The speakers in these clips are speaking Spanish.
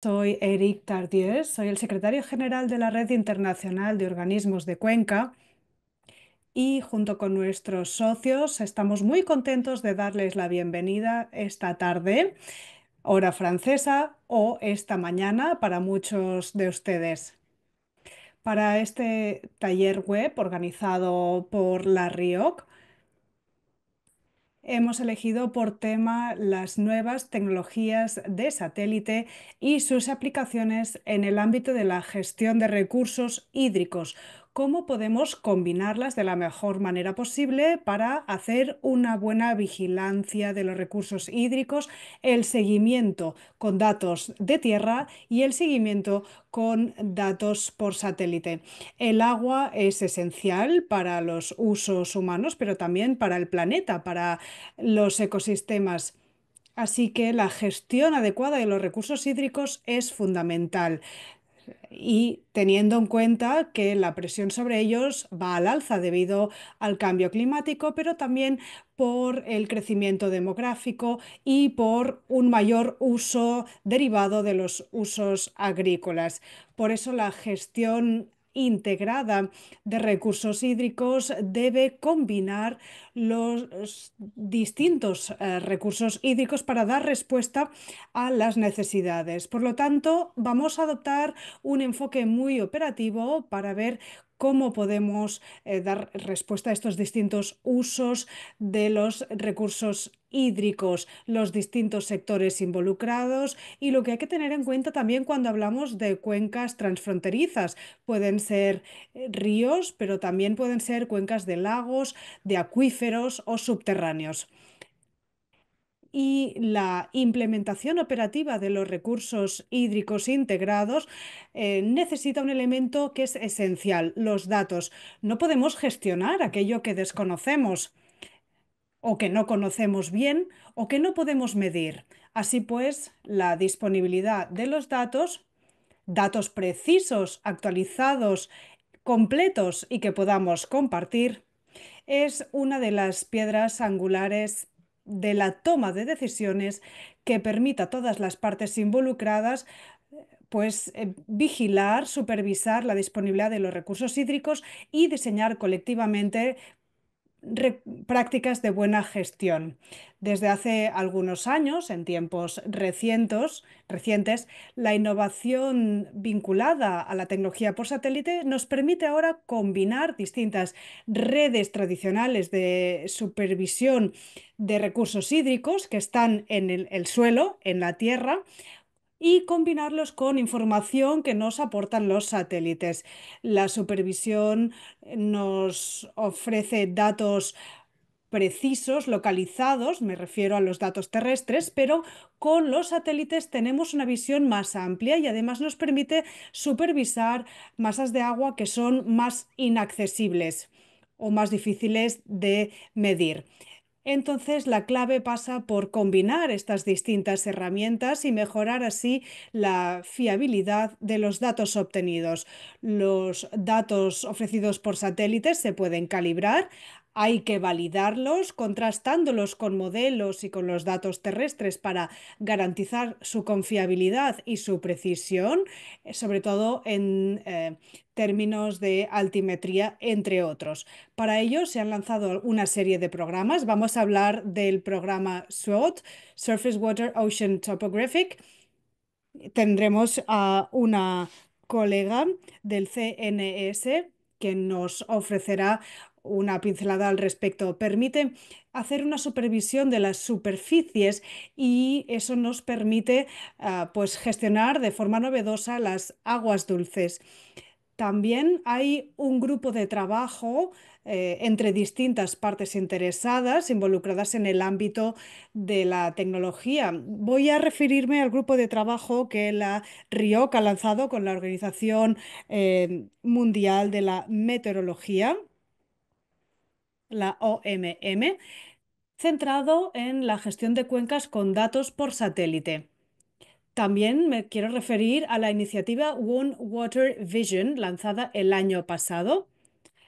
Soy Eric Tardieu, soy el secretario general de la Red Internacional de Organismos de Cuenca y junto con nuestros socios estamos muy contentos de darles la bienvenida esta tarde, hora francesa, o esta mañana para muchos de ustedes. Para este taller web organizado por la RIOC, hemos elegido por tema las nuevas tecnologías de satélite y sus aplicaciones en el ámbito de la gestión de recursos hídricos. ¿Cómo podemos combinarlas de la mejor manera posible para hacer una buena vigilancia de los recursos hídricos, el seguimiento con datos de tierra y el seguimiento con datos por satélite? El agua es esencial para los usos humanos, pero también para el planeta, para los ecosistemas. Así que la gestión adecuada de los recursos hídricos es fundamental y teniendo en cuenta que la presión sobre ellos va al alza debido al cambio climático, pero también por el crecimiento demográfico y por un mayor uso derivado de los usos agrícolas. Por eso la gestión integrada de recursos hídricos debe combinar los distintos recursos hídricos para dar respuesta a las necesidades. Por lo tanto, vamos a adoptar un enfoque muy operativo para ver cómo podemos dar respuesta a estos distintos usos de los recursos hídricos, los distintos sectores involucrados y lo que hay que tener en cuenta también cuando hablamos de cuencas transfronterizas. Pueden ser ríos, pero también pueden ser cuencas de lagos, de acuíferos o subterráneos. Y la implementación operativa de los recursos hídricos integrados necesita un elemento que es esencial, los datos. No podemos gestionar aquello que desconocemos o que no conocemos bien o que no podemos medir. Así pues, la disponibilidad de los datos precisos, actualizados, completos y que podamos compartir, es una de las piedras angulares de la toma de decisiones que permita a todas las partes involucradas vigilar, supervisar la disponibilidad de los recursos hídricos y diseñar colectivamente prácticas de buena gestión. Desde hace algunos años, en tiempos recientes, la innovación vinculada a la tecnología por satélite nos permite ahora combinar distintas redes tradicionales de supervisión de recursos hídricos que están en el suelo, en la tierra, y combinarlos con información que nos aportan los satélites. La supervisión nos ofrece datos precisos, localizados, me refiero a los datos terrestres, pero con los satélites tenemos una visión más amplia y además nos permite supervisar masas de agua que son más inaccesibles o más difíciles de medir. Entonces, la clave pasa por combinar estas distintas herramientas y mejorar así la fiabilidad de los datos obtenidos. Los datos ofrecidos por satélites se pueden calibrar, hay que validarlos, contrastándolos con modelos y con los datos terrestres para garantizar su confiabilidad y su precisión, sobre todo en términos de altimetría, entre otros. Para ello se han lanzado una serie de programas. Vamos a hablar del programa SWOT, Surface Water Ocean Topographic. Tendremos a una colega del CNES que nos ofrecerá una pincelada al respecto. Permite hacer una supervisión de las superficies y eso nos permite gestionar de forma novedosa las aguas dulces. También hay un grupo de trabajo entre distintas partes interesadas involucradas en el ámbito de la tecnología. Voy a referirme al grupo de trabajo que la RIOC ha lanzado con la Organización Mundial de la Meteorología, la OMM, centrado en la gestión de cuencas con datos por satélite. También me quiero referir a la iniciativa One Water Vision lanzada el año pasado.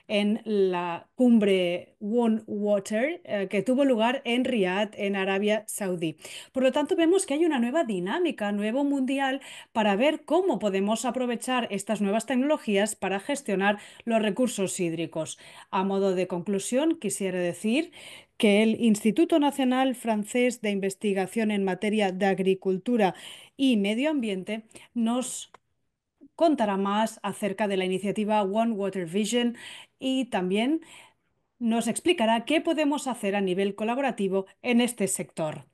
en la cumbre One Water que tuvo lugar en Riad, en Arabia Saudí. Por lo tanto, vemos que hay una nueva dinámica, nuevo mundial, para ver cómo podemos aprovechar estas nuevas tecnologías para gestionar los recursos hídricos. A modo de conclusión, quisiera decir que el Instituto Nacional Francés de Investigación en materia de Agricultura y Medio Ambiente nos contará más acerca de la iniciativa One Water Vision y también nos explicará qué podemos hacer a nivel colaborativo en este sector.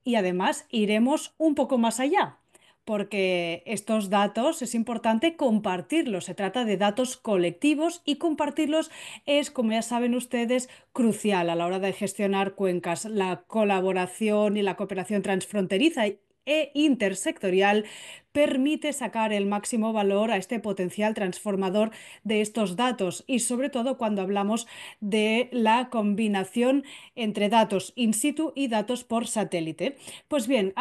Y además iremos un poco más allá, porque estos datos es importante compartirlos. Se trata de datos colectivos y compartirlos es, como ya saben ustedes, crucial a la hora de gestionar cuencas. La colaboración y la cooperación transfronteriza e intersectorial permite sacar el máximo valor a este potencial transformador de estos datos y sobre todo cuando hablamos de la combinación entre datos in situ y datos por satélite. Pues bien,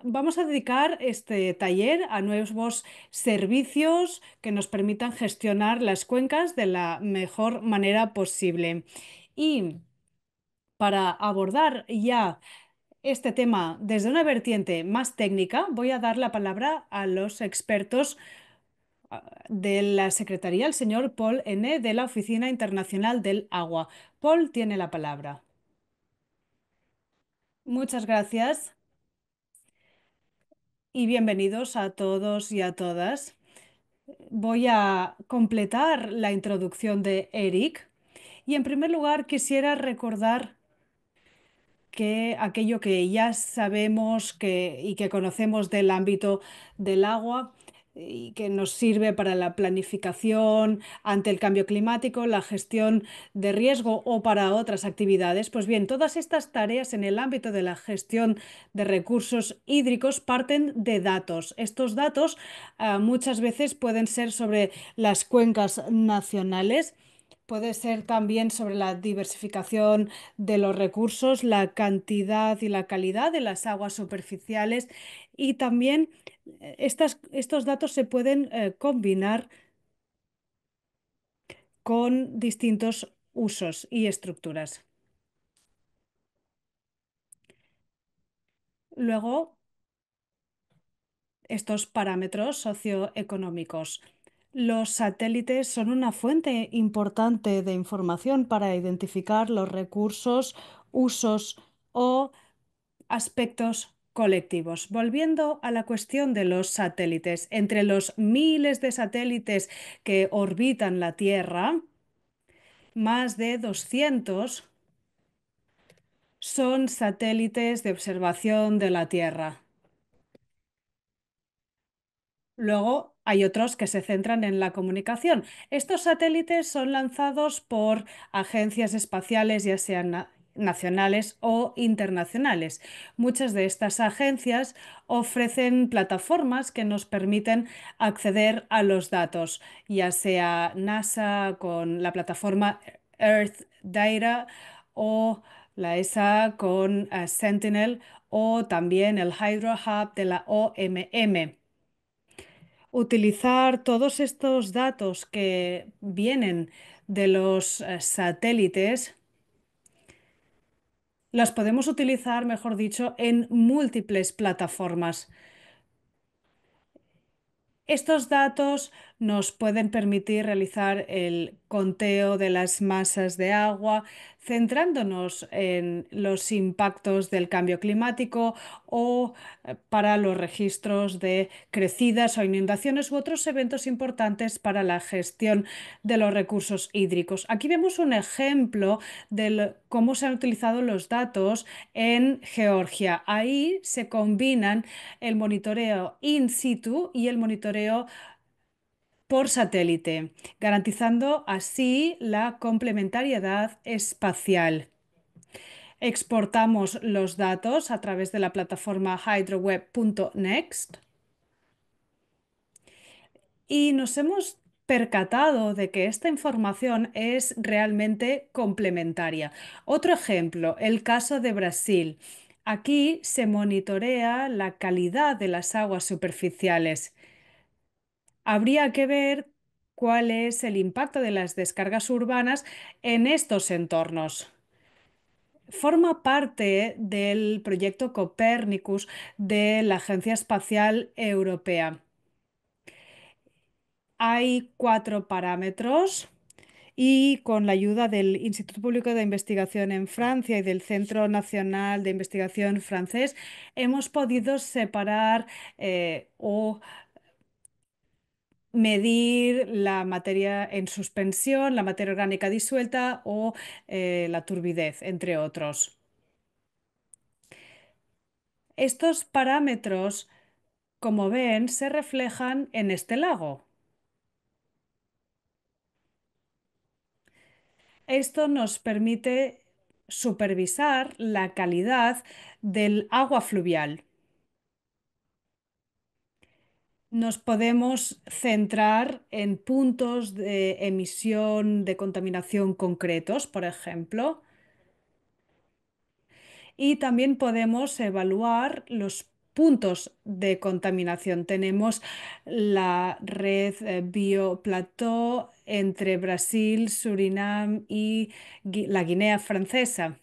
vamos a dedicar este taller a nuevos servicios que nos permitan gestionar las cuencas de la mejor manera posible. Y para abordar ya este tema desde una vertiente más técnica, voy a dar la palabra a los expertos de la Secretaría, el señor Paul N. de la Oficina Internacional del Agua. Paul tiene la palabra. Muchas gracias y bienvenidos a todos y a todas. Voy a completar la introducción de Eric y en primer lugar quisiera recordar que aquello que ya sabemos y que conocemos del ámbito del agua y que nos sirve para la planificación ante el cambio climático, la gestión de riesgo o para otras actividades. Pues bien, todas estas tareas en el ámbito de la gestión de recursos hídricos parten de datos. Estos datos muchas veces pueden ser sobre las cuencas nacionales. Puede ser también sobre la diversificación de los recursos, la cantidad y la calidad de las aguas superficiales y también estos datos se pueden combinar con distintos usos y estructuras. Luego, estos parámetros socioeconómicos. Los satélites son una fuente importante de información para identificar los recursos, usos o aspectos colectivos. Volviendo a la cuestión de los satélites, entre los miles de satélites que orbitan la Tierra, más de 200 son satélites de observación de la Tierra. Luego hay otros que se centran en la comunicación. Estos satélites son lanzados por agencias espaciales, ya sean nacionales o internacionales. Muchas de estas agencias ofrecen plataformas que nos permiten acceder a los datos, ya sea NASA con la plataforma Earth Data o la ESA con Sentinel o también el Hydro Hub de la OMM. Utilizar todos estos datos que vienen de los satélites, las podemos utilizar, mejor dicho, en múltiples plataformas. Estos datos nos pueden permitir realizar el conteo de las masas de agua, centrándonos en los impactos del cambio climático o para los registros de crecidas o inundaciones u otros eventos importantes para la gestión de los recursos hídricos. Aquí vemos un ejemplo de cómo se han utilizado los datos en Georgia. Ahí se combinan el monitoreo in situ y el monitoreo por satélite, garantizando así la complementariedad espacial. Exportamos los datos a través de la plataforma hydroweb.next y nos hemos percatado de que esta información es realmente complementaria. Otro ejemplo, el caso de Brasil. Aquí se monitorea la calidad de las aguas superficiales. Habría que ver cuál es el impacto de las descargas urbanas en estos entornos. Forma parte del proyecto Copernicus de la Agencia Espacial Europea. Hay 4 parámetros y con la ayuda del Instituto Público de Investigación en Francia y del Centro Nacional de Investigación francés hemos podido separar o medir la materia en suspensión, la materia orgánica disuelta o la turbidez, entre otros. Estos parámetros, como ven, se reflejan en este lago. Esto nos permite supervisar la calidad del agua fluvial. Nos podemos centrar en puntos de emisión de contaminación concretos, por ejemplo, y también podemos evaluar los puntos de contaminación. Tenemos la red Bioplató entre Brasil, Surinam y la Guinea Francesa.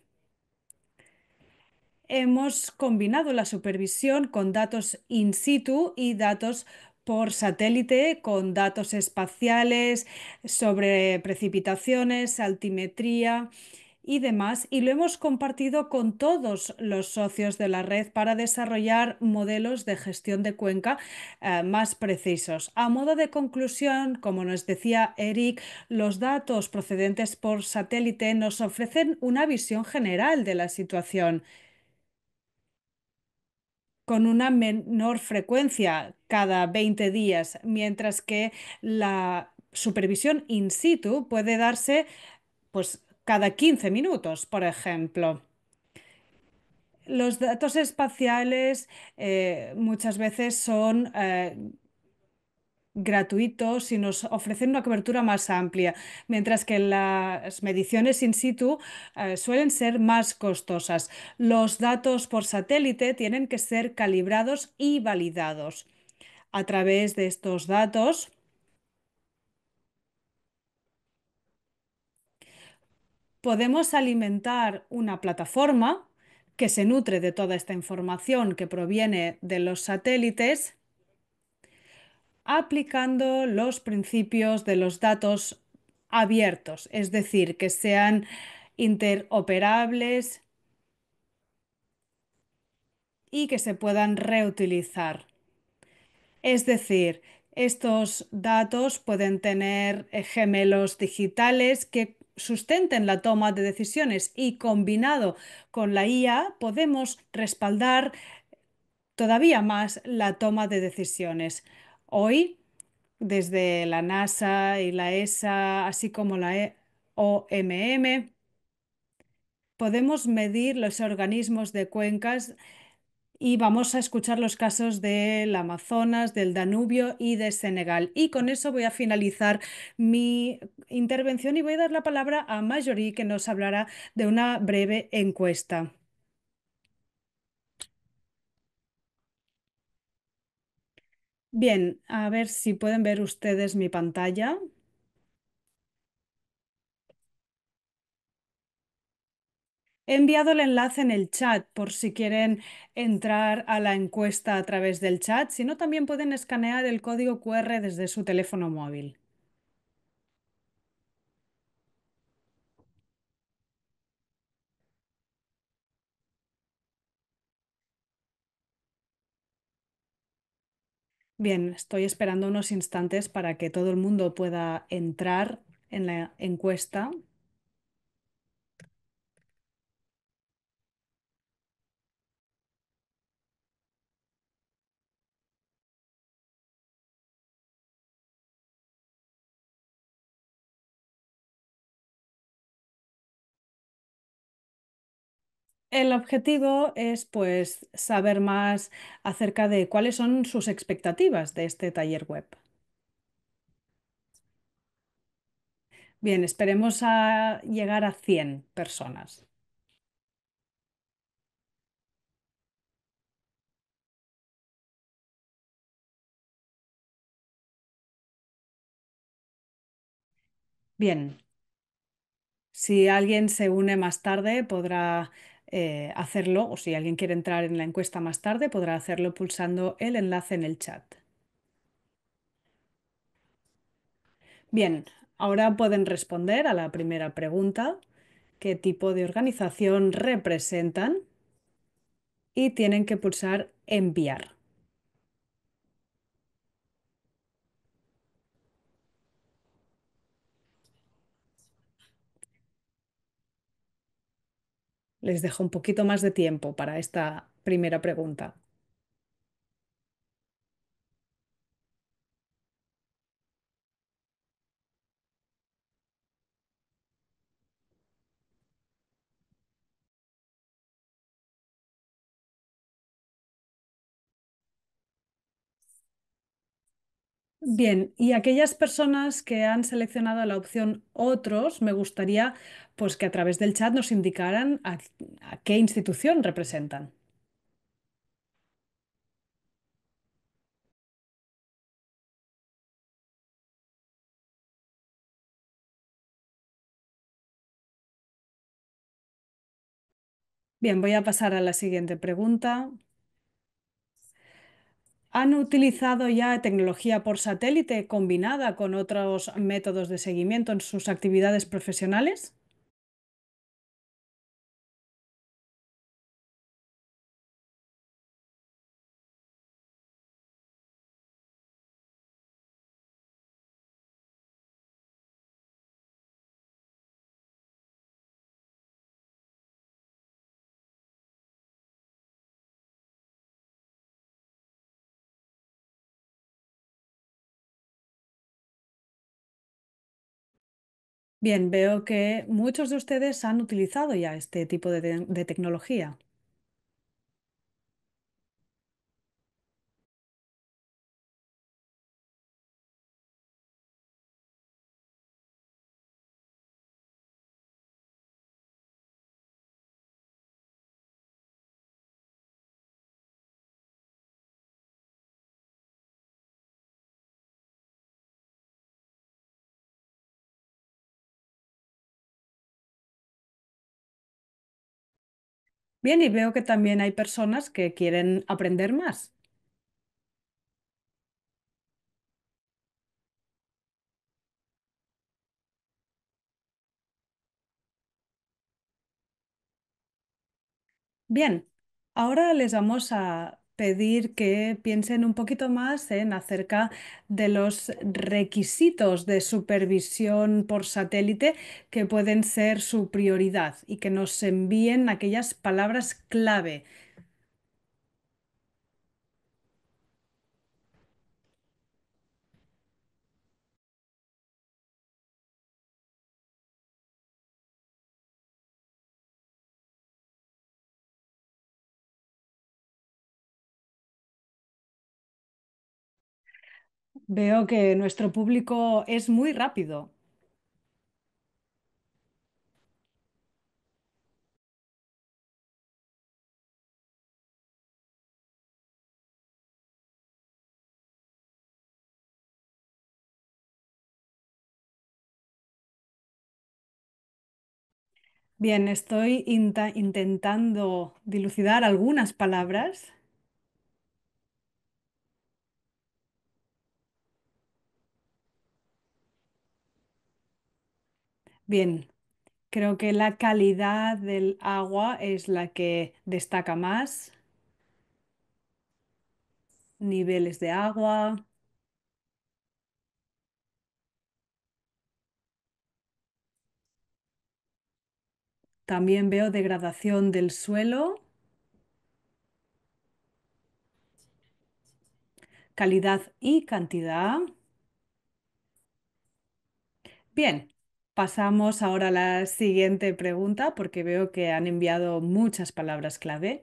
Hemos combinado la supervisión con datos in situ y datos por satélite, con datos espaciales sobre precipitaciones, altimetría y demás, y lo hemos compartido con todos los socios de la red para desarrollar modelos de gestión de cuenca más precisos. A modo de conclusión, como nos decía Eric, los datos procedentes por satélite nos ofrecen una visión general de la situación con una menor frecuencia cada 20 días, mientras que la supervisión in situ puede darse pues, cada 15 minutos, por ejemplo. Los datos espaciales muchas veces son gratuitos y nos ofrecen una cobertura más amplia, mientras que las mediciones in situ suelen ser más costosas. Los datos por satélite tienen que ser calibrados y validados. A través de estos datos podemos alimentar una plataforma que se nutre de toda esta información que proviene de los satélites, aplicando los principios de los datos abiertos, es decir, que sean interoperables y que se puedan reutilizar. Es decir, estos datos pueden tener gemelos digitales que sustenten la toma de decisiones y combinado con la IA podemos respaldar todavía más la toma de decisiones. Hoy, desde la NASA y la ESA, así como la OMM, podemos medir los organismos de cuencas y vamos a escuchar los casos del Amazonas, del Danubio y de Senegal. Y con eso voy a finalizar mi intervención y voy a dar la palabra a Marjorie, que nos hablará de una breve encuesta. Bien, a ver si pueden ver ustedes mi pantalla. He enviado el enlace en el chat por si quieren entrar a la encuesta a través del chat. Si no, también pueden escanear el código QR desde su teléfono móvil. Bien, estoy esperando unos instantes para que todo el mundo pueda entrar en la encuesta. El objetivo es, pues, saber más acerca de cuáles son sus expectativas de este taller web. Bien, esperemos a llegar a 100 personas. Bien, si alguien se une más tarde, podrá hacerlo, o si alguien quiere entrar en la encuesta más tarde, podrá hacerlo pulsando el enlace en el chat. Bien, ahora pueden responder a la primera pregunta: ¿qué tipo de organización representan? Y tienen que pulsar enviar. Les dejo un poquito más de tiempo para esta primera pregunta. Bien, y aquellas personas que han seleccionado la opción otros, me gustaría pues que a través del chat nos indicaran a qué institución representan. Bien, voy a pasar a la siguiente pregunta. ¿Han utilizado ya tecnología por satélite combinada con otros métodos de seguimiento en sus actividades profesionales? Bien, veo que muchos de ustedes han utilizado ya este tipo de tecnología. Bien, y veo que también hay personas que quieren aprender más. Bien, ahora les vamos a pedir que piensen un poquito más en acerca de los requisitos de supervisión por satélite que pueden ser su prioridad y que nos envíen aquellas palabras clave. Veo que nuestro público es muy rápido. Bien, estoy intentando dilucidar algunas palabras. Bien, creo que la calidad del agua es la que destaca más. Niveles de agua. También veo degradación del suelo, calidad y cantidad. Bien, pasamos ahora a la siguiente pregunta porque veo que han enviado muchas palabras clave.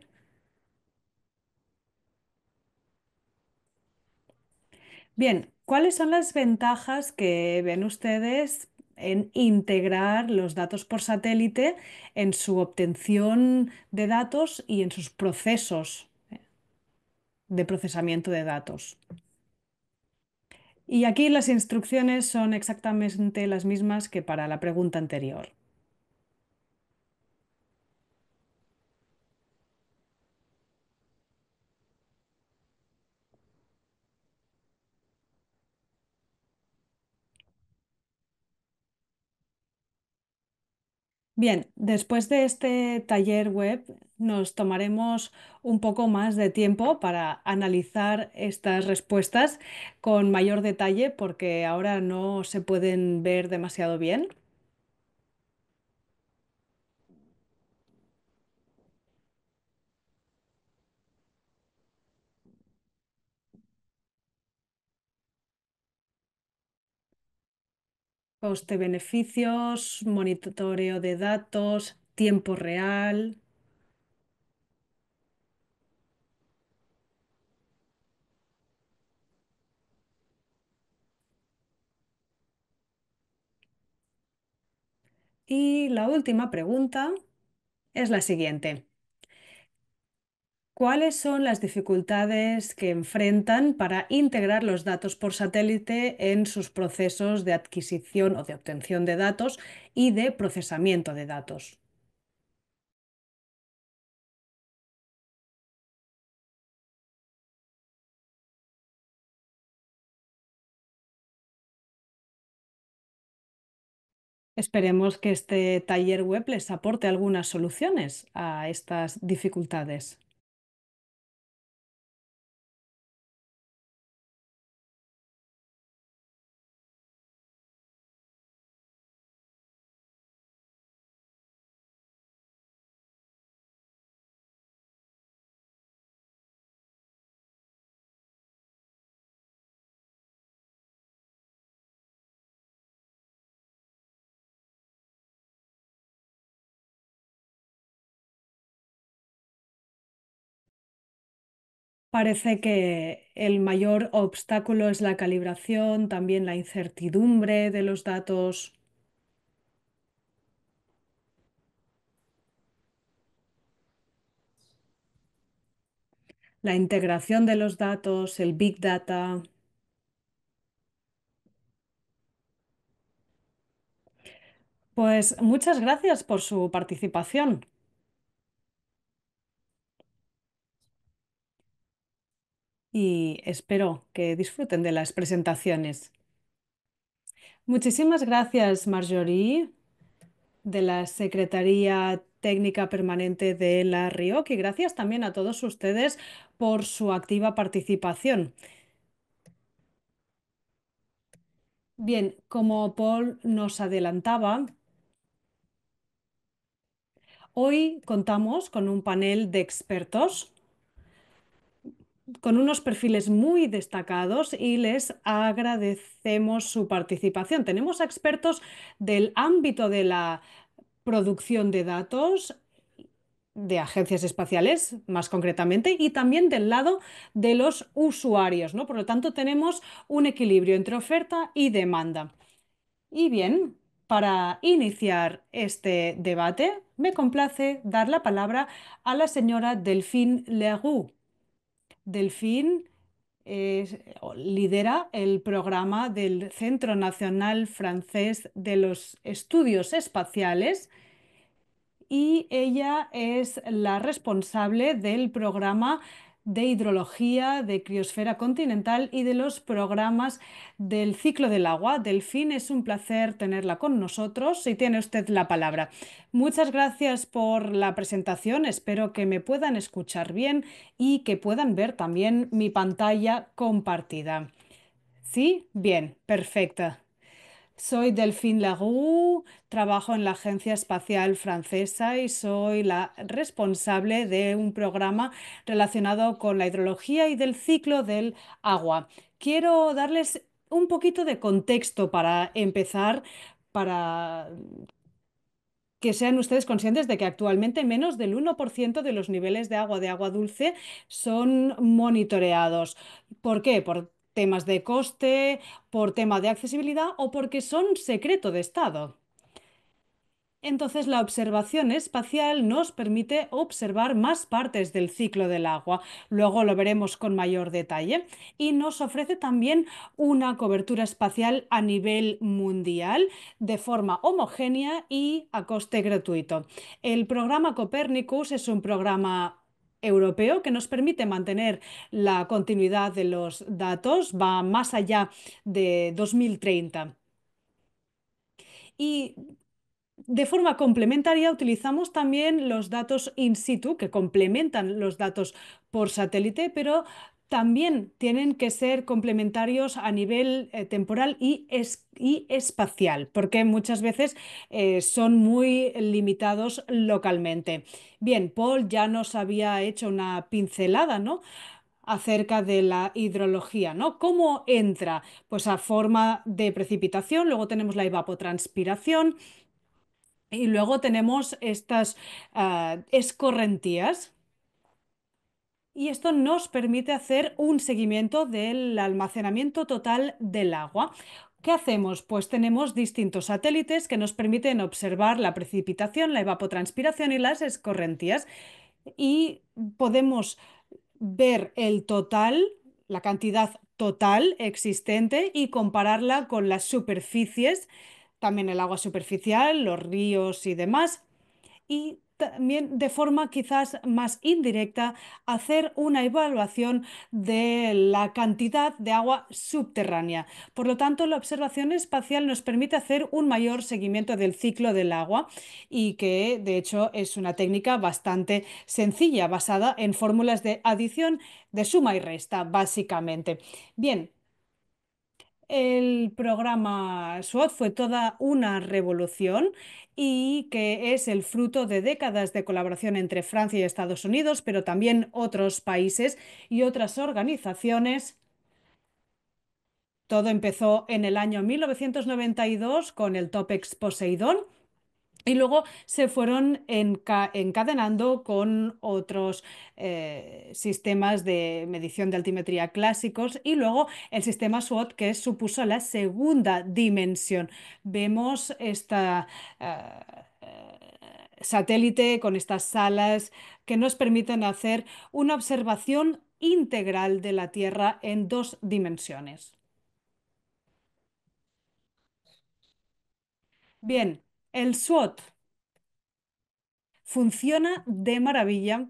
Bien, ¿cuáles son las ventajas que ven ustedes en integrar los datos por satélite en su obtención de datos y en sus procesos de procesamiento de datos? Y aquí las instrucciones son exactamente las mismas que para la pregunta anterior. Bien, después de este taller web nos tomaremos un poco más de tiempo para analizar estas respuestas con mayor detalle porque ahora no se pueden ver demasiado bien. Coste-beneficios, monitoreo de datos, tiempo real. Y la última pregunta es la siguiente. ¿Cuáles son las dificultades que enfrentan para integrar los datos por satélite en sus procesos de adquisición o de obtención de datos y de procesamiento de datos? Esperemos que este taller web les aporte algunas soluciones a estas dificultades. Parece que el mayor obstáculo es la calibración, también la incertidumbre de los datos, la integración de los datos, el Big Data. Pues muchas gracias por su participación y espero que disfruten de las presentaciones. Muchísimas gracias, Marjorie, de la Secretaría Técnica Permanente de la RIOC, y gracias también a todos ustedes por su activa participación. Bien, como Paul nos adelantaba, hoy contamos con un panel de expertos con unos perfiles muy destacados y les agradecemos su participación. Tenemos a expertos del ámbito de la producción de datos, de agencias espaciales, más concretamente, y también del lado de los usuarios, ¿no? Por lo tanto, tenemos un equilibrio entre oferta y demanda. Y bien, para iniciar este debate, me complace dar la palabra a la señora Delphine Leroux. Delphine lidera el programa del Centro Nacional Francés de los Estudios Espaciales y ella es la responsable del programa de hidrología de criosfera continental y de los programas del ciclo del agua. Delfín, es un placer tenerla con nosotros y tiene usted la palabra. Muchas gracias por la presentación. Espero que me puedan escuchar bien y que puedan ver también mi pantalla compartida. ¿Sí? Bien, perfecta. Soy Delphine Laroux, trabajo en la Agencia Espacial Francesa y soy la responsable de un programa relacionado con la hidrología y del ciclo del agua. Quiero darles un poquito de contexto para empezar, para que sean ustedes conscientes de que actualmente menos del 1% de los niveles de agua dulce son monitoreados. ¿Por qué? Por temas de coste, por tema de accesibilidad o porque son secreto de Estado. Entonces, la observación espacial nos permite observar más partes del ciclo del agua. Luego lo veremos con mayor detalle. Y nos ofrece también una cobertura espacial a nivel mundial de forma homogénea y a coste gratuito. El programa Copernicus es un programa europeo que nos permite mantener la continuidad de los datos, va más allá de 2030. Y de forma complementaria utilizamos también los datos in situ, que complementan los datos por satélite, pero también tienen que ser complementarios a nivel temporal y espacial, porque muchas veces son muy limitados localmente. Bien, Paul ya nos había hecho una pincelada, ¿no? Acerca de la hidrología, ¿no? ¿Cómo entra? Pues a forma de precipitación, luego tenemos la evapotranspiración, y luego tenemos estas escorrentías, y esto nos permite hacer un seguimiento del almacenamiento total del agua. ¿Qué hacemos? Pues tenemos distintos satélites que nos permiten observar la precipitación, la evapotranspiración y las escorrentías, y podemos ver el total, la cantidad total existente, y compararla con las superficies, también el agua superficial, los ríos y demás, y también de forma quizás más indirecta hacer una evaluación de la cantidad de agua subterránea. Por lo tanto, la observación espacial nos permite hacer un mayor seguimiento del ciclo del agua, y que de hecho es una técnica bastante sencilla, basada en fórmulas de adición, de suma y resta, básicamente. Bien. El programa SWOT fue toda una revolución, y que es el fruto de décadas de colaboración entre Francia y Estados Unidos, pero también otros países y otras organizaciones. Todo empezó en el año 1992 con el TOPEX Poseidón, y luego se fueron encadenando con otros sistemas de medición de altimetría clásicos, y luego el sistema SWOT, que supuso la segunda dimensión. Vemos esta satélite con estas salas que nos permiten hacer una observación integral de la Tierra en dos dimensiones. Bien, el SWOT funciona de maravilla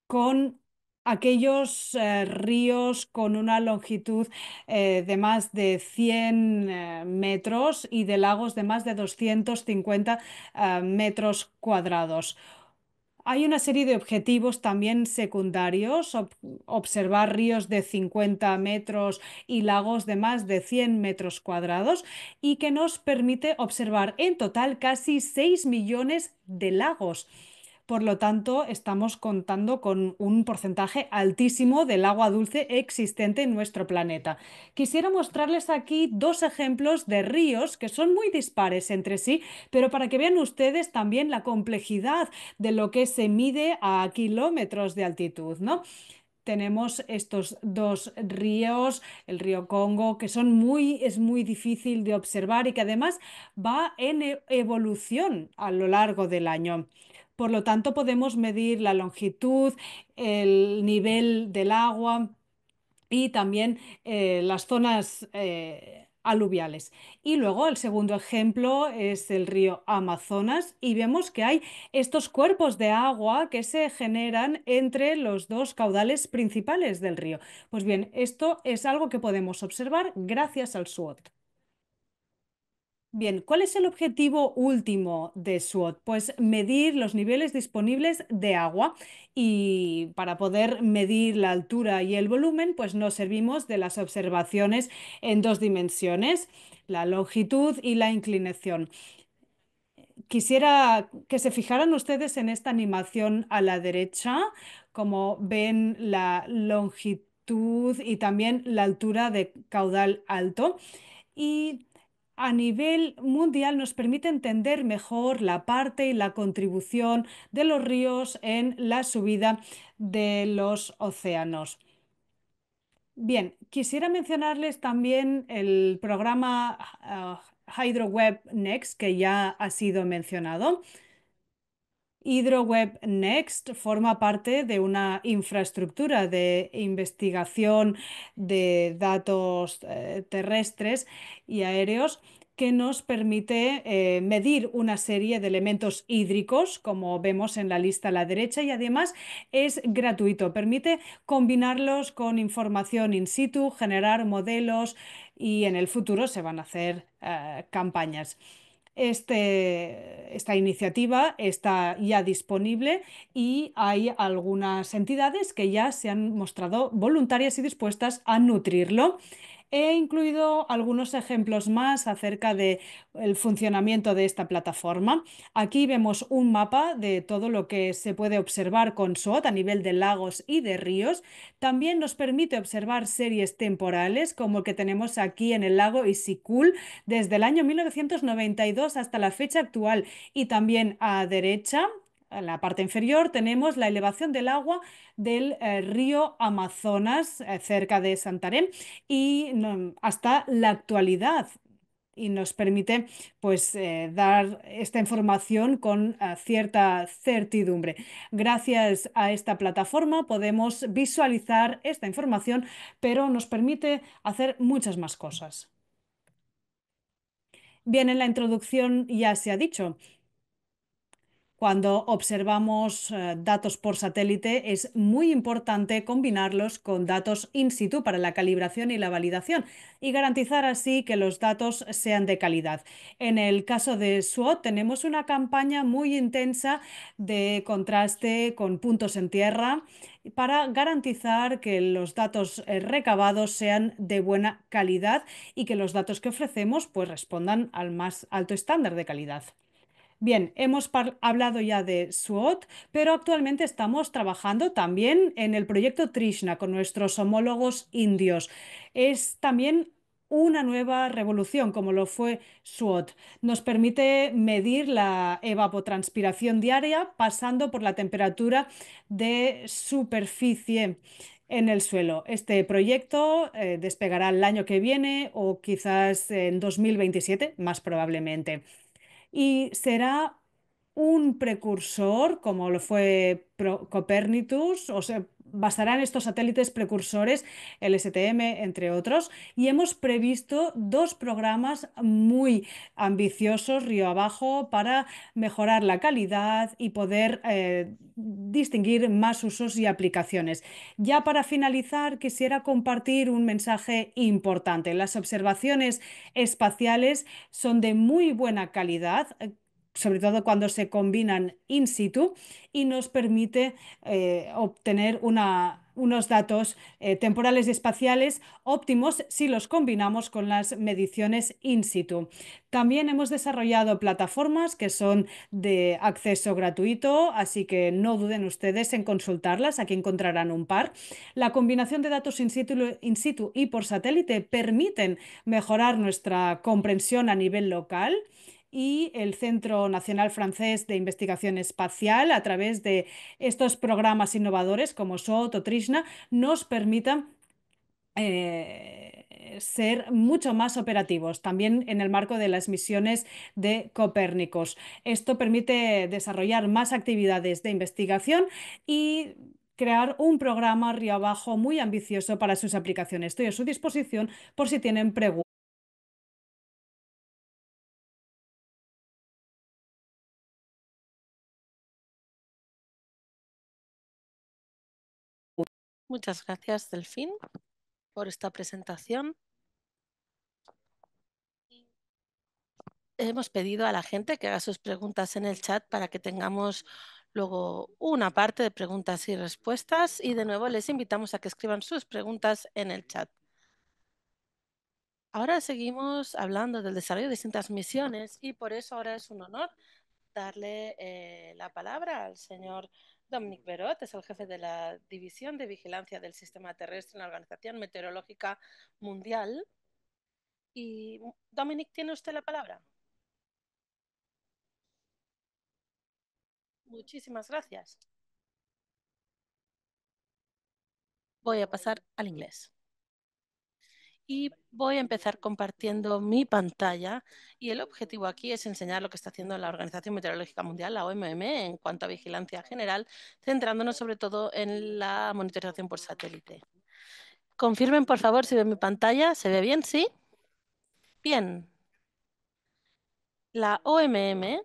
con aquellos ríos con una longitud de más de 100 metros, y de lagos de más de 250 metros cuadrados. Hay una serie de objetivos también secundarios: observar ríos de 50 metros y lagos de más de 100 metros cuadrados, y que nos permite observar en total casi 6 millones de lagos. Por lo tanto, estamos contando con un porcentaje altísimo del agua dulce existente en nuestro planeta. Quisiera mostrarles aquí dos ejemplos de ríos que son muy dispares entre sí, pero para que vean ustedes también la complejidad de lo que se mide a kilómetros de altitud, ¿no? Tenemos estos dos ríos, el río Congo, que es muy difícil de observar, y que además va en evolución a lo largo del año. Por lo tanto, podemos medir la longitud, el nivel del agua, y también las zonas aluviales. Y luego el segundo ejemplo es el río Amazonas, y vemos que hay estos cuerpos de agua que se generan entre los dos caudales principales del río. Pues bien, esto es algo que podemos observar gracias al SWOT. Bien, ¿cuál es el objetivo último de SWOT? Pues medir los niveles disponibles de agua, y para poder medir la altura y el volumen, pues nos servimos de las observaciones en dos dimensiones, la longitud y la inclinación. Quisiera que se fijaran ustedes en esta animación a la derecha, como ven la longitud y también la altura de caudal alto. Y a nivel mundial nos permite entender mejor la parte y la contribución de los ríos en la subida de los océanos. Bien, quisiera mencionarles también el programa HydroWeb Next, que ya ha sido mencionado. HydroWeb Next forma parte de una infraestructura de investigación de datos terrestres y aéreos que nos permite medir una serie de elementos hídricos, como vemos en la lista a la derecha, y además es gratuito. Permite combinarlos con información in situ, generar modelos y en el futuro se van a hacer campañas. Esta iniciativa está ya disponible y hay algunas entidades que ya se han mostrado voluntarias y dispuestas a nutrirlo. He incluido algunos ejemplos más acerca del funcionamiento de esta plataforma. Aquí vemos un mapa de todo lo que se puede observar con SWOT a nivel de lagos y de ríos. También nos permite observar series temporales como el que tenemos aquí en el lago Isikul desde el año 1992 hasta la fecha actual. Y también a derecha, en la parte inferior, tenemos la elevación del agua del río Amazonas, cerca de Santarém, y hasta la actualidad. Y nos permite pues dar esta información con cierta certidumbre. Gracias a esta plataforma podemos visualizar esta información, pero nos permite hacer muchas más cosas. Bien, en la introducción ya se ha dicho. Cuando observamos datos por satélite es muy importante combinarlos con datos in situ para la calibración y la validación y garantizar así que los datos sean de calidad. En el caso de SWOT tenemos una campaña muy intensa de contraste con puntos en tierra para garantizar que los datos recabados sean de buena calidad y que los datos que ofrecemos pues respondan al más alto estándar de calidad. Bien, hemos hablado ya de SWOT, pero actualmente estamos trabajando también en el proyecto Trishna con nuestros homólogos indios. Es también una nueva revolución, como lo fue SWOT. Nos permite medir la evapotranspiración diaria pasando por la temperatura de superficie en el suelo. Este proyecto despegará el año que viene o quizás en 2027, más probablemente, y será un precursor, como lo fue Copernicus, o sea, basarán estos satélites precursores, el STM, entre otros, y hemos previsto dos programas muy ambiciosos, río abajo, para mejorar la calidad y poder distinguir más usos y aplicaciones. Ya para finalizar, quisiera compartir un mensaje importante. Las observaciones espaciales son de muy buena calidad, sobre todo cuando se combinan in situ, y nos permite obtener unos datos temporales y espaciales óptimos si los combinamos con las mediciones in situ. También hemos desarrollado plataformas que son de acceso gratuito, así que no duden ustedes en consultarlas. Aquí encontrarán un par. La combinación de datos in situ y por satélite permiten mejorar nuestra comprensión a nivel local, y el Centro Nacional Francés de Investigación Espacial, a través de estos programas innovadores como SWOT o Trishna, nos permitan ser mucho más operativos, también en el marco de las misiones de Copérnicos. Esto permite desarrollar más actividades de investigación y crear un programa río abajo muy ambicioso para sus aplicaciones. Estoy a su disposición por si tienen preguntas. Muchas gracias, Delfín, por esta presentación. Hemos pedido a la gente que haga sus preguntas en el chat para que tengamos luego una parte de preguntas y respuestas, y de nuevo les invitamos a que escriban sus preguntas en el chat. Ahora seguimos hablando del desarrollo de distintas misiones y por eso ahora es un honor darle la palabra al señor Dominic Berot, es el jefe de la División de Vigilancia del Sistema Terrestre en la Organización Meteorológica Mundial. Y Dominic, ¿tiene usted la palabra? Muchísimas gracias. Voy a pasar al inglés. Y voy a empezar compartiendo mi pantalla y el objetivo aquí es enseñar lo que está haciendo la Organización Meteorológica Mundial, la OMM, en cuanto a vigilancia general, centrándonos sobre todo en la monitorización por satélite. Confirmen, por favor, si ven mi pantalla. ¿Se ve bien? ¿Sí? Bien. La OMM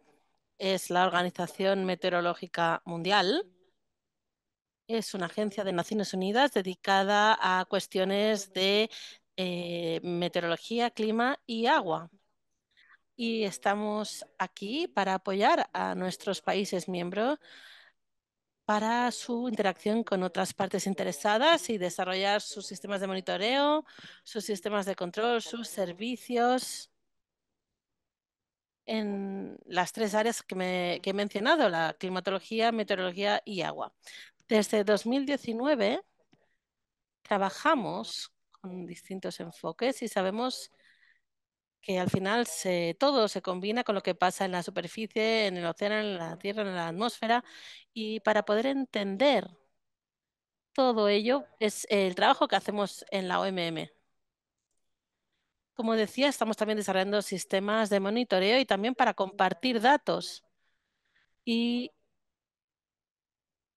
es la Organización Meteorológica Mundial. Es una agencia de Naciones Unidas dedicada a cuestiones de meteorología, clima y agua. Y estamos aquí para apoyar a nuestros países miembros para su interacción con otras partes interesadas y desarrollar sus sistemas de monitoreo, sus sistemas de control, sus servicios en las tres áreas que he mencionado, la climatología, meteorología y agua. Desde 2019 trabajamos con distintos enfoques y sabemos que al final todo se combina con lo que pasa en la superficie, en el océano, en la tierra, en la atmósfera. Y para poder entender todo ello es el trabajo que hacemos en la OMM. Como decía, estamos también desarrollando sistemas de monitoreo y también para compartir datos. Y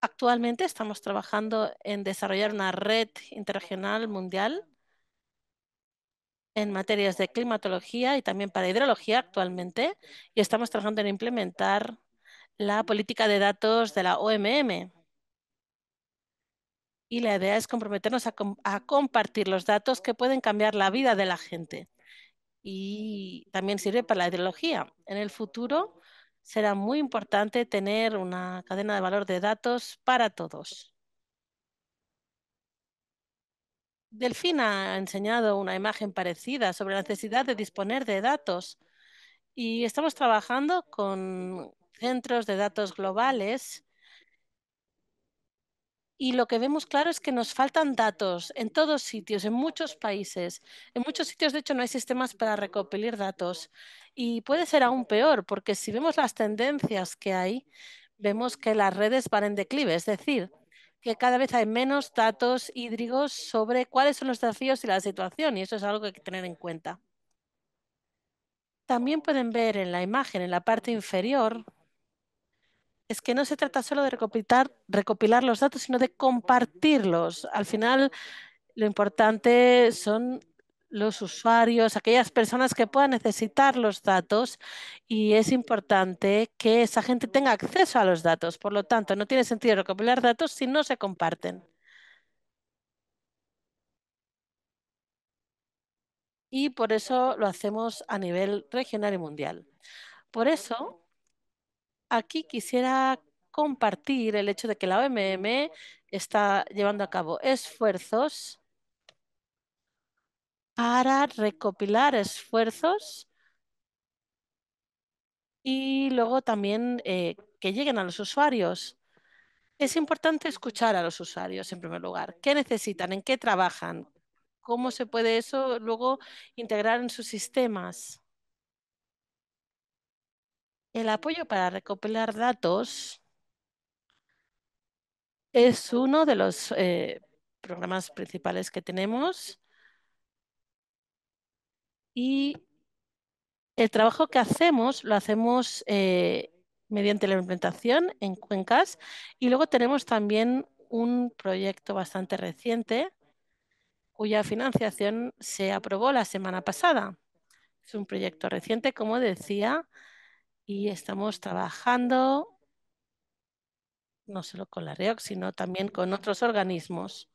actualmente estamos trabajando en desarrollar una red interregional mundial en materias de climatología y también para hidrología actualmente. Y estamos trabajando en implementar la política de datos de la OMM. Y la idea es comprometernos a compartir los datos que pueden cambiar la vida de la gente. Y también sirve para la hidrología. En el futuro será muy importante tener una cadena de valor de datos para todos. Delfina ha enseñado una imagen parecida sobre la necesidad de disponer de datos y estamos trabajando con centros de datos globales y lo que vemos claro es que nos faltan datos en todos sitios, en muchos países. En muchos sitios, de hecho, no hay sistemas para recopilar datos. Y puede ser aún peor, porque si vemos las tendencias que hay, vemos que las redes van en declive, es decir, que cada vez hay menos datos hídricos sobre cuáles son los desafíos y la situación, y eso es algo que hay que tener en cuenta. También pueden ver en la imagen, en la parte inferior, es que no se trata solo de recopilar los datos, sino de compartirlos. Al final, lo importante son los usuarios, aquellas personas que puedan necesitar los datos y es importante que esa gente tenga acceso a los datos. Por lo tanto, no tiene sentido recopilar datos si no se comparten. Y por eso lo hacemos a nivel regional y mundial. Por eso, aquí quisiera compartir el hecho de que la OMM está llevando a cabo esfuerzos para recopilar esfuerzos y luego también que lleguen a los usuarios. Es importante escuchar a los usuarios en primer lugar. ¿Qué necesitan? ¿En qué trabajan? ¿Cómo se puede eso luego integrar en sus sistemas? El apoyo para recopilar datos es uno de los programas principales que tenemos y el trabajo que hacemos lo hacemos mediante la implementación en cuencas y luego tenemos también un proyecto bastante reciente cuya financiación se aprobó la semana pasada. Es un proyecto reciente, como decía, y estamos trabajando no solo con la REOC, sino también con otros organismos.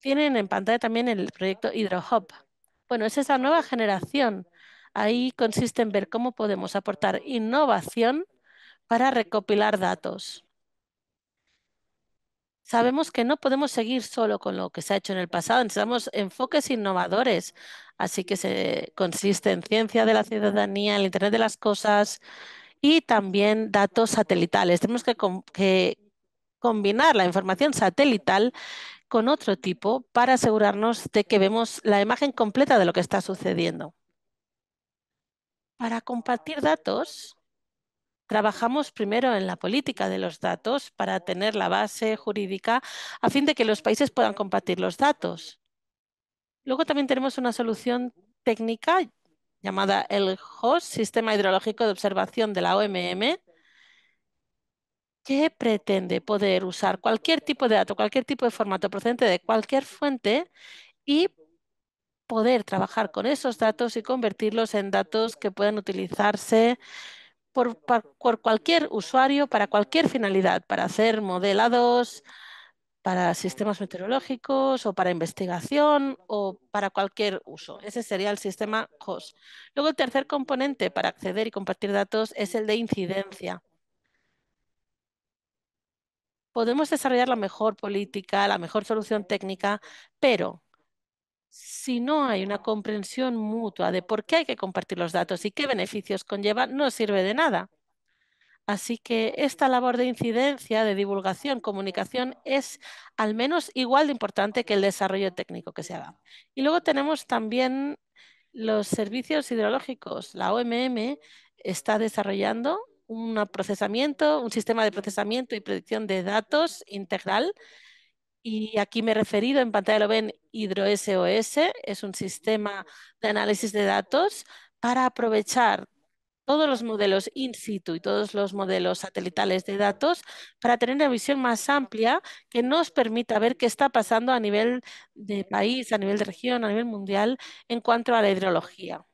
Tienen en pantalla también el proyecto HydroHub. Bueno, es esa nueva generación. Ahí consiste en ver cómo podemos aportar innovación para recopilar datos. Sabemos que no podemos seguir solo con lo que se ha hecho en el pasado, necesitamos enfoques innovadores. Así que consiste en ciencia de la ciudadanía, el Internet de las cosas y también datos satelitales. Tenemos que combinar la información satelital con otro tipo para asegurarnos de que vemos la imagen completa de lo que está sucediendo. Para compartir datos, trabajamos primero en la política de los datos para tener la base jurídica a fin de que los países puedan compartir los datos. Luego también tenemos una solución técnica llamada el HOS, Sistema Hidrológico de Observación de la OMM, que pretende poder usar cualquier tipo de dato, cualquier tipo de formato procedente de cualquier fuente y poder trabajar con esos datos y convertirlos en datos que puedan utilizarse por cualquier usuario para cualquier finalidad, para hacer modelados, para sistemas meteorológicos o para investigación o para cualquier uso. Ese sería el sistema HOS. Luego, el tercer componente para acceder y compartir datos es el de incidencia. Podemos desarrollar la mejor política, la mejor solución técnica, pero si no hay una comprensión mutua de por qué hay que compartir los datos y qué beneficios conlleva, no sirve de nada. Así que esta labor de incidencia, de divulgación, comunicación es al menos igual de importante que el desarrollo técnico que se haga. Y luego tenemos también los servicios hidrológicos. La OMM está desarrollando un sistema de procesamiento y predicción de datos integral. Y aquí me he referido, en pantalla lo ven, HidroSOS, es un sistema de análisis de datos para aprovechar todos los modelos in situ y todos los modelos satelitales de datos para tener una visión más amplia que nos permita ver qué está pasando a nivel de país, a nivel de región, a nivel mundial en cuanto a la hidrología.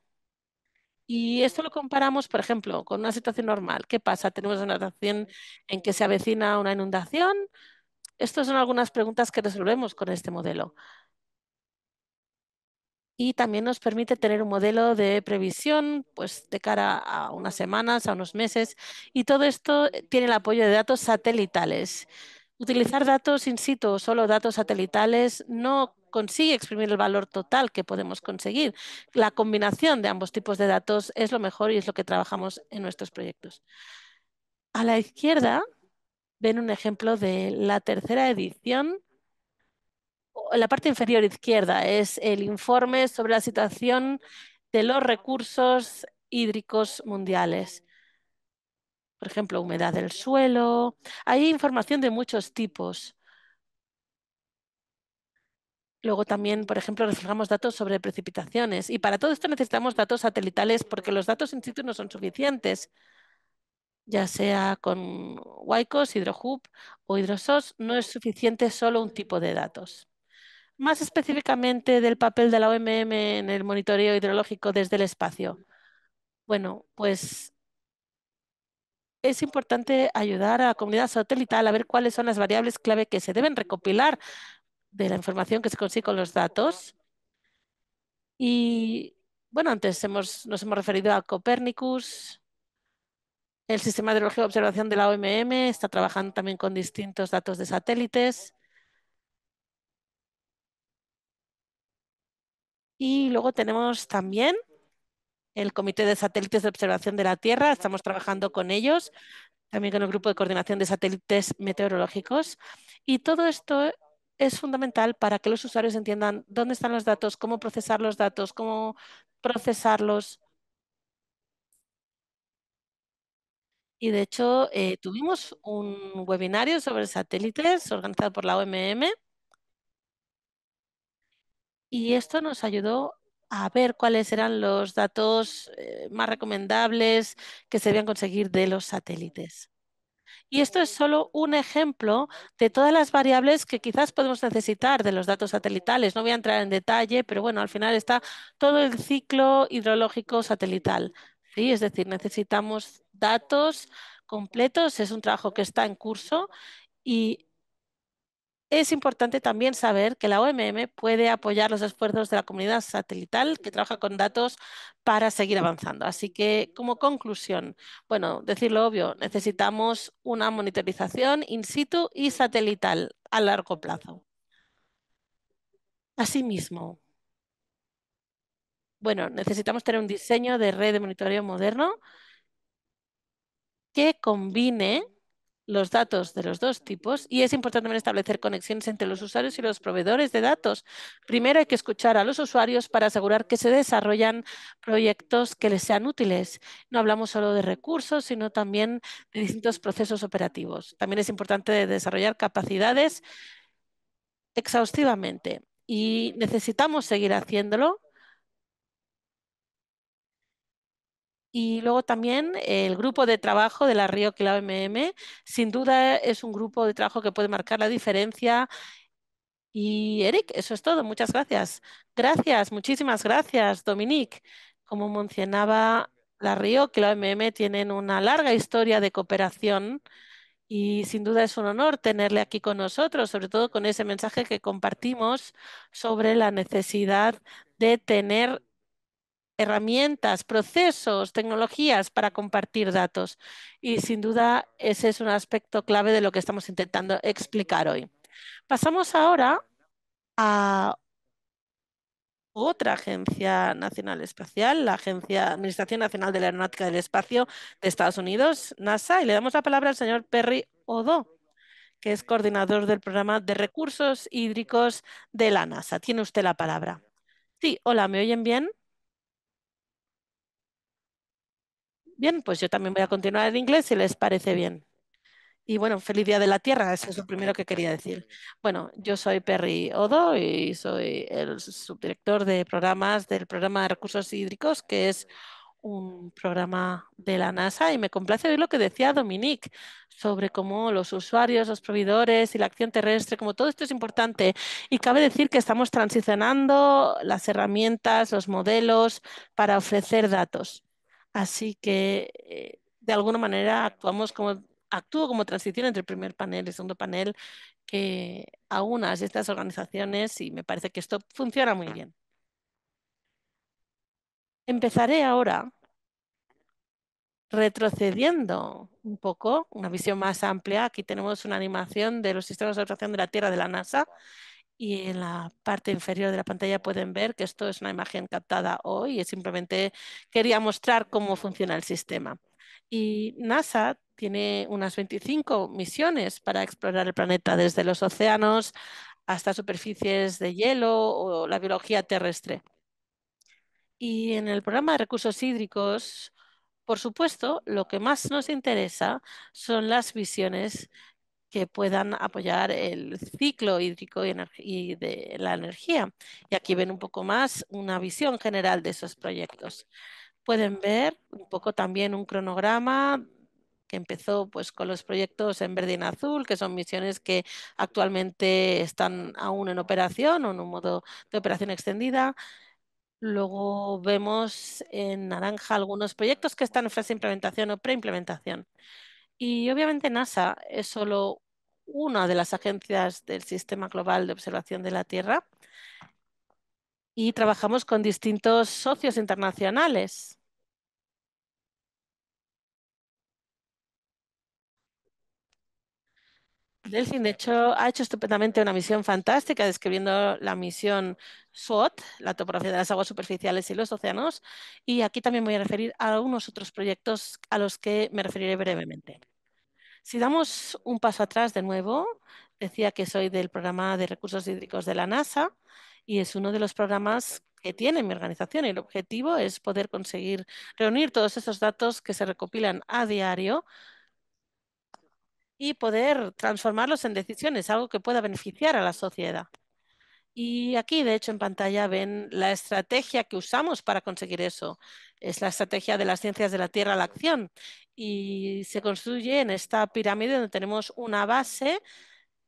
Y esto lo comparamos, por ejemplo, con una situación normal. ¿Qué pasa? Tenemos una situación en que se avecina una inundación. Estas son algunas preguntas que resolvemos con este modelo. Y también nos permite tener un modelo de previsión pues, de cara a unas semanas, a unos meses. Y todo esto tiene el apoyo de datos satelitales. Utilizar datos in situ o solo datos satelitales no consigue exprimir el valor total que podemos conseguir. La combinación de ambos tipos de datos es lo mejor y es lo que trabajamos en nuestros proyectos. A la izquierda ven un ejemplo de la tercera edición. En la parte inferior izquierda es el informe sobre la situación de los recursos hídricos mundiales. Por ejemplo, humedad del suelo. Hay información de muchos tipos. Luego también, por ejemplo, reflejamos datos sobre precipitaciones. Y para todo esto necesitamos datos satelitales porque los datos in situ no son suficientes. Ya sea con WICOS, HydroHub o HydroSOS, no es suficiente solo un tipo de datos. Más específicamente del papel de la OMM en el monitoreo hidrológico desde el espacio. Bueno, pues es importante ayudar a la comunidad satelital a ver cuáles son las variables clave que se deben recopilar de la información que se consigue con los datos. Y bueno, antes nos hemos referido a Copernicus. El sistema de hidrología de observación de la OMM está trabajando también con distintos datos de satélites. Y luego tenemos también el Comité de Satélites de Observación de la Tierra. Estamos trabajando con ellos, también con el Grupo de Coordinación de Satélites Meteorológicos. Y todo esto es fundamental para que los usuarios entiendan dónde están los datos, cómo procesar los datos, cómo procesarlos. Y de hecho, tuvimos un webinario sobre satélites organizado por la OMM y esto nos ayudó a ver cuáles eran los datos más recomendables que se debían conseguir de los satélites. Y esto es solo un ejemplo de todas las variables que quizás podemos necesitar de los datos satelitales. No voy a entrar en detalle, pero bueno, al final está todo el ciclo hidrológico satelital. ¿Sí? Es decir, necesitamos datos completos. Es un trabajo que está en curso y es importante también saber que la OMM puede apoyar los esfuerzos de la comunidad satelital que trabaja con datos para seguir avanzando. Así que, como conclusión, bueno, decir lo obvio, necesitamos una monitorización in situ y satelital a largo plazo. Asimismo, bueno, necesitamos tener un diseño de red de monitoreo moderno que combine los datos de los dos tipos y es importante también establecer conexiones entre los usuarios y los proveedores de datos. Primero hay que escuchar a los usuarios para asegurar que se desarrollan proyectos que les sean útiles. No hablamos solo de recursos, sino también de distintos procesos operativos. También es importante desarrollar capacidades exhaustivamente. y necesitamos seguir haciéndolo. Y luego también el grupo de trabajo de la Río Quilao MM, sin duda es un grupo de trabajo que puede marcar la diferencia. Y Eric, eso es todo. Muchas gracias. Gracias, muchísimas gracias, Dominique. Como mencionaba, la Río Quilao MM tienen una larga historia de cooperación y sin duda es un honor tenerle aquí con nosotros, sobre todo con ese mensaje que compartimos sobre la necesidad de tener herramientas, procesos, tecnologías para compartir datos. Y sin duda ese es un aspecto clave de lo que estamos intentando explicar hoy. Pasamos ahora a otra agencia nacional espacial, la Administración Nacional de la Aeronáutica del Espacio de Estados Unidos, NASA, y le damos la palabra al señor Perry Odo, que es coordinador del programa de recursos hídricos de la NASA. Tiene usted la palabra. Sí, hola, ¿me oyen bien? Bien, pues yo también voy a continuar en inglés si les parece bien. Y bueno, feliz Día de la Tierra, eso es lo primero que quería decir. Bueno, yo soy Perry Odo y soy el subdirector de programas del programa de recursos hídricos, que es un programa de la NASA, y me complace oír lo que decía Dominique sobre cómo los usuarios, los proveedores y la acción terrestre, como todo esto es importante. Y cabe decir que estamos transicionando las herramientas, los modelos para ofrecer datos. Así que, de alguna manera, actúo como transición entre el primer panel y el segundo panel que aunas estas organizaciones y me parece que esto funciona muy bien. Empezaré ahora retrocediendo un poco, una visión más amplia. Aquí tenemos una animación de los sistemas de observación de la Tierra de la NASA y en la parte inferior de la pantalla pueden ver que esto es una imagen captada hoy y simplemente quería mostrar cómo funciona el sistema. Y NASA tiene unas 25 misiones para explorar el planeta, desde los océanos hasta superficies de hielo o la biología terrestre. Y en el programa de recursos hídricos, por supuesto, lo que más nos interesa son las visiones que puedan apoyar el ciclo hídrico y de la energía. Y aquí ven un poco más una visión general de esos proyectos. Pueden ver un poco también un cronograma que empezó pues con los proyectos en verde y en azul, que son misiones que actualmente están aún en operación o en un modo de operación extendida. Luego vemos en naranja algunos proyectos que están en fase de implementación o preimplementación. Y obviamente NASA es solo una de las agencias del Sistema Global de Observación de la Tierra y trabajamos con distintos socios internacionales. Delfin, de hecho, ha hecho estupendamente una misión fantástica describiendo la misión SWOT, la topografía de las aguas superficiales y los océanos. Y aquí también voy a referir a algunos otros proyectos a los que me referiré brevemente. Si damos un paso atrás de nuevo, decía que soy del programa de recursos hídricos de la NASA y es uno de los programas que tiene mi organización y el objetivo es poder conseguir reunir todos esos datos que se recopilan a diario y poder transformarlos en decisiones, algo que pueda beneficiar a la sociedad. Y aquí, de hecho, en pantalla ven la estrategia que usamos para conseguir eso. Es la estrategia de las ciencias de la Tierra a la acción. Y se construye en esta pirámide donde tenemos una base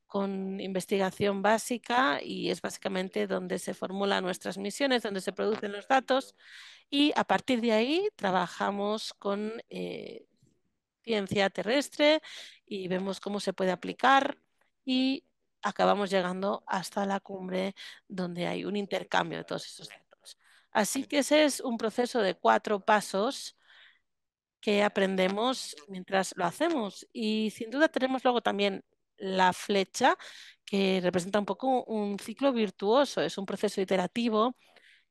con investigación básica y es básicamente donde se formulan nuestras misiones, donde se producen los datos y a partir de ahí trabajamos con ciencia terrestre y vemos cómo se puede aplicar y acabamos llegando hasta la cumbre donde hay un intercambio de todos esos datos. Así que ese es un proceso de 4 pasos que aprendemos mientras lo hacemos. Y sin duda tenemos luego también la flecha, que representa un poco un ciclo virtuoso. Es un proceso iterativo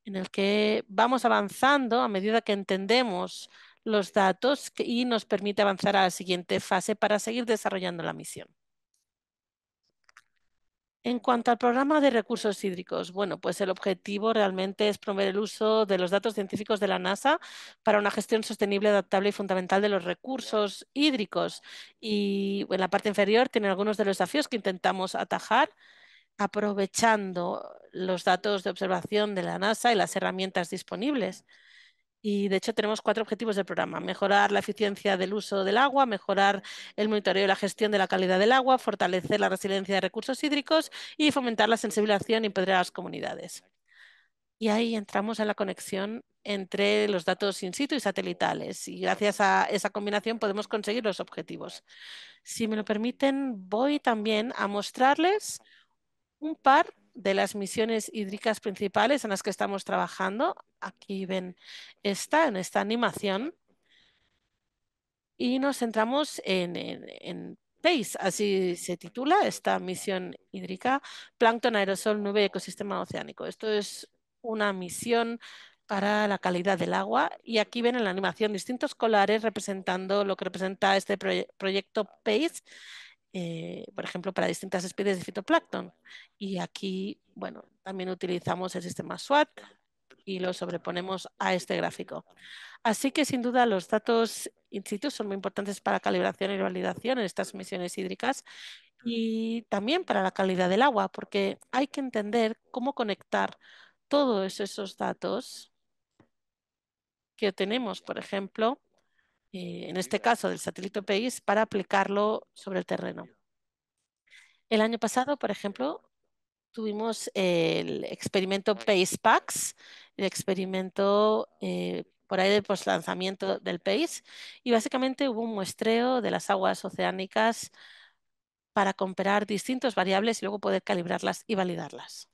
en el que vamos avanzando a medida que entendemos los datos y nos permite avanzar a la siguiente fase para seguir desarrollando la misión. En cuanto al programa de recursos hídricos, bueno, pues el objetivo realmente es promover el uso de los datos científicos de la NASA para una gestión sostenible, adaptable y fundamental de los recursos hídricos. Y en la parte inferior tienen algunos de los desafíos que intentamos atajar. aprovechando los datos de observación de la NASA y las herramientas disponibles. Y de hecho tenemos 4 objetivos del programa: mejorar la eficiencia del uso del agua, mejorar el monitoreo y la gestión de la calidad del agua, fortalecer la resiliencia de recursos hídricos y fomentar la sensibilización y empoderar a las comunidades. Y ahí entramos en la conexión entre los datos in situ y satelitales, y gracias a esa combinación podemos conseguir los objetivos. Si me lo permiten, voy también a mostrarles un par de las misiones hídricas principales en las que estamos trabajando. Aquí ven en esta animación, y nos centramos en PACE, así se titula esta misión hídrica: Plancton, Aerosol, Nube y Ecosistema Oceánico. Esto es una misión para la calidad del agua, y aquí ven en la animación distintos colares representando lo que representa este proyecto PACE, por ejemplo, para distintas especies de fitoplancton. Y aquí, bueno, también utilizamos el sistema SWOT y lo sobreponemos a este gráfico. Así que, sin duda, los datos in situ son muy importantes para calibración y validación en estas misiones hídricas, y también para la calidad del agua, porque hay que entender cómo conectar todos esos datos que obtenemos, por ejemplo, en este caso del satélite PACE, para aplicarlo sobre el terreno. El año pasado, por ejemplo, tuvimos el experimento PACE-PAX, el experimento por ahí del postlanzamiento del PACE, y básicamente hubo un muestreo de las aguas oceánicas para comparar distintas variables y luego poder calibrarlas y validarlas.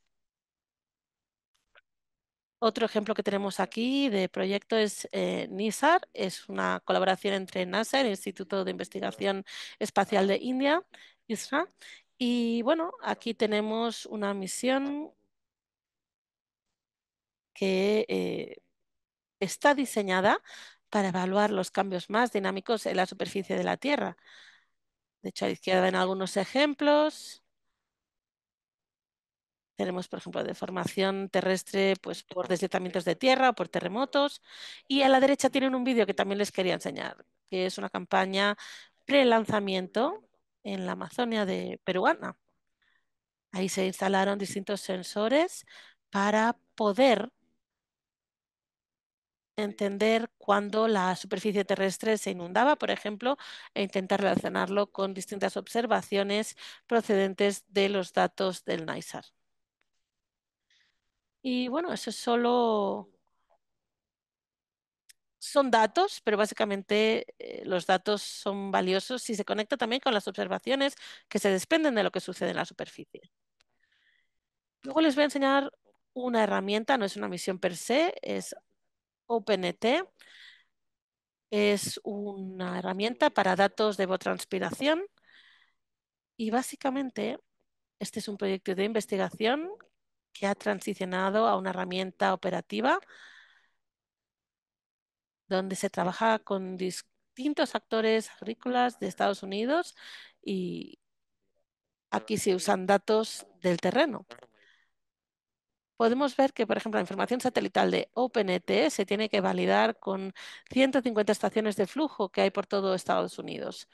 Otro ejemplo que tenemos aquí de proyecto es NISAR, es una colaboración entre NASA, el Instituto de Investigación Espacial de India, ISRA. Y bueno, aquí tenemos una misión que está diseñada para evaluar los cambios más dinámicos en la superficie de la Tierra. De hecho, a la izquierda ven algunos ejemplos. Tenemos, por ejemplo, deformación terrestre, pues, por deslizamientos de tierra o por terremotos. Y a la derecha tienen un vídeo que también les quería enseñar, que es una campaña pre-lanzamiento en la Amazonia peruana. Ahí se instalaron distintos sensores para poder entender cuándo la superficie terrestre se inundaba, por ejemplo, e intentar relacionarlo con distintas observaciones procedentes de los datos del NISAR. Y bueno, eso solo son datos, pero básicamente los datos son valiosos si se conecta también con las observaciones que se desprenden de lo que sucede en la superficie. Luego les voy a enseñar una herramienta, no es una misión per se, es OpenET. Es una herramienta para datos de evapotranspiración, y básicamente este es un proyecto de investigación que ha transicionado a una herramienta operativa donde se trabaja con distintos actores agrícolas de Estados Unidos, y aquí se usan datos del terreno. Podemos ver que, por ejemplo, la información satelital de OpenET se tiene que validar con 150 estaciones de flujo que hay por todo Estados Unidos.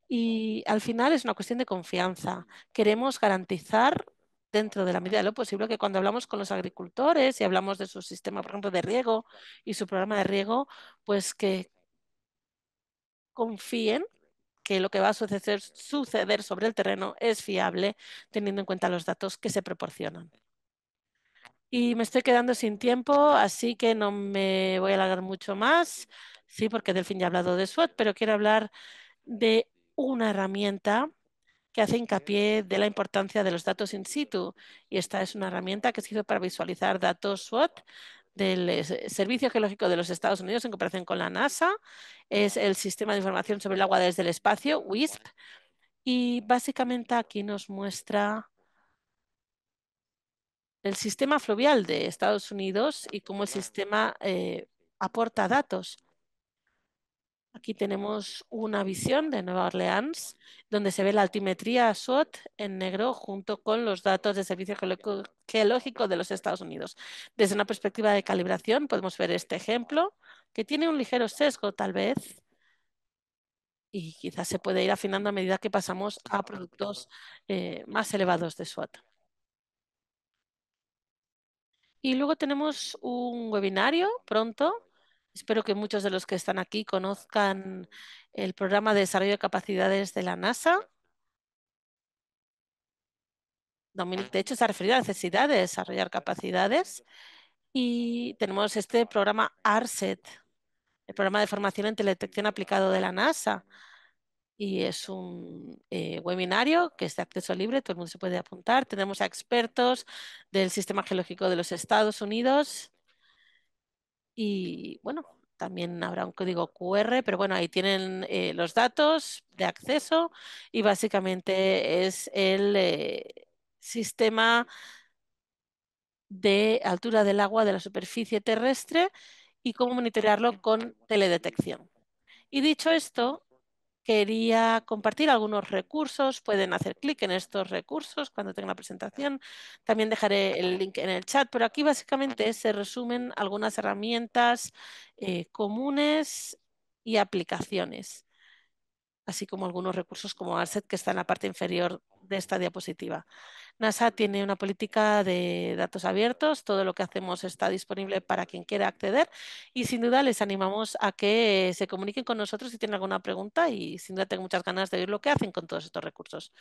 Y al final es una cuestión de confianza. Queremos garantizar, dentro de la medida de lo posible, que cuando hablamos con los agricultores y hablamos de su sistema, por ejemplo, de riego y su programa de riego, pues que confíen que lo que va a suceder sobre el terreno es fiable, teniendo en cuenta los datos que se proporcionan. Y me estoy quedando sin tiempo, así que no me voy a alargar mucho más. Sí, porque Delfín ya ha hablado de SWOT, pero quiero hablar de una herramienta que hace hincapié de la importancia de los datos in situ. Y esta es una herramienta que se hizo para visualizar datos SWOT del Servicio Geológico de los Estados Unidos en cooperación con la NASA. Es el Sistema de Información sobre el Agua desde el Espacio, WISP. Y básicamente aquí nos muestra el sistema fluvial de Estados Unidos y cómo el sistema aporta datos. Aquí tenemos una visión de Nueva Orleans, donde se ve la altimetría SWOT en negro junto con los datos del Servicio Geológico de los Estados Unidos. Desde una perspectiva de calibración podemos ver este ejemplo, que tiene un ligero sesgo tal vez, y quizás se puede ir afinando a medida que pasamos a productos más elevados de SWOT. Y luego tenemos un webinario pronto. Espero que muchos de los que están aquí conozcan el programa de desarrollo de capacidades de la NASA. Dominic, de hecho, se ha referido a la necesidad de desarrollar capacidades. Y tenemos este programa ARSET, el programa de formación en teledetección aplicado de la NASA. Y es un webinario que es de acceso libre, todo el mundo se puede apuntar. Tenemos a expertos del Sistema Geológico de los Estados Unidos y, bueno, también habrá un código QR, pero bueno, ahí tienen los datos de acceso y básicamente es el sistema de altura del agua de la superficie terrestre y cómo monitorearlo con teledetección. Y dicho esto, quería compartir algunos recursos. Pueden hacer clic en estos recursos cuando tenga la presentación. También dejaré el link en el chat, pero aquí básicamente se resumen algunas herramientas comunes y aplicaciones, así como algunos recursos como ARSET que está en la parte inferior de esta diapositiva. NASA tiene una política de datos abiertos, todo lo que hacemos está disponible para quien quiera acceder y sin duda les animamos a que se comuniquen con nosotros si tienen alguna pregunta y sin duda tengo muchas ganas de oír lo que hacen con todos estos recursos.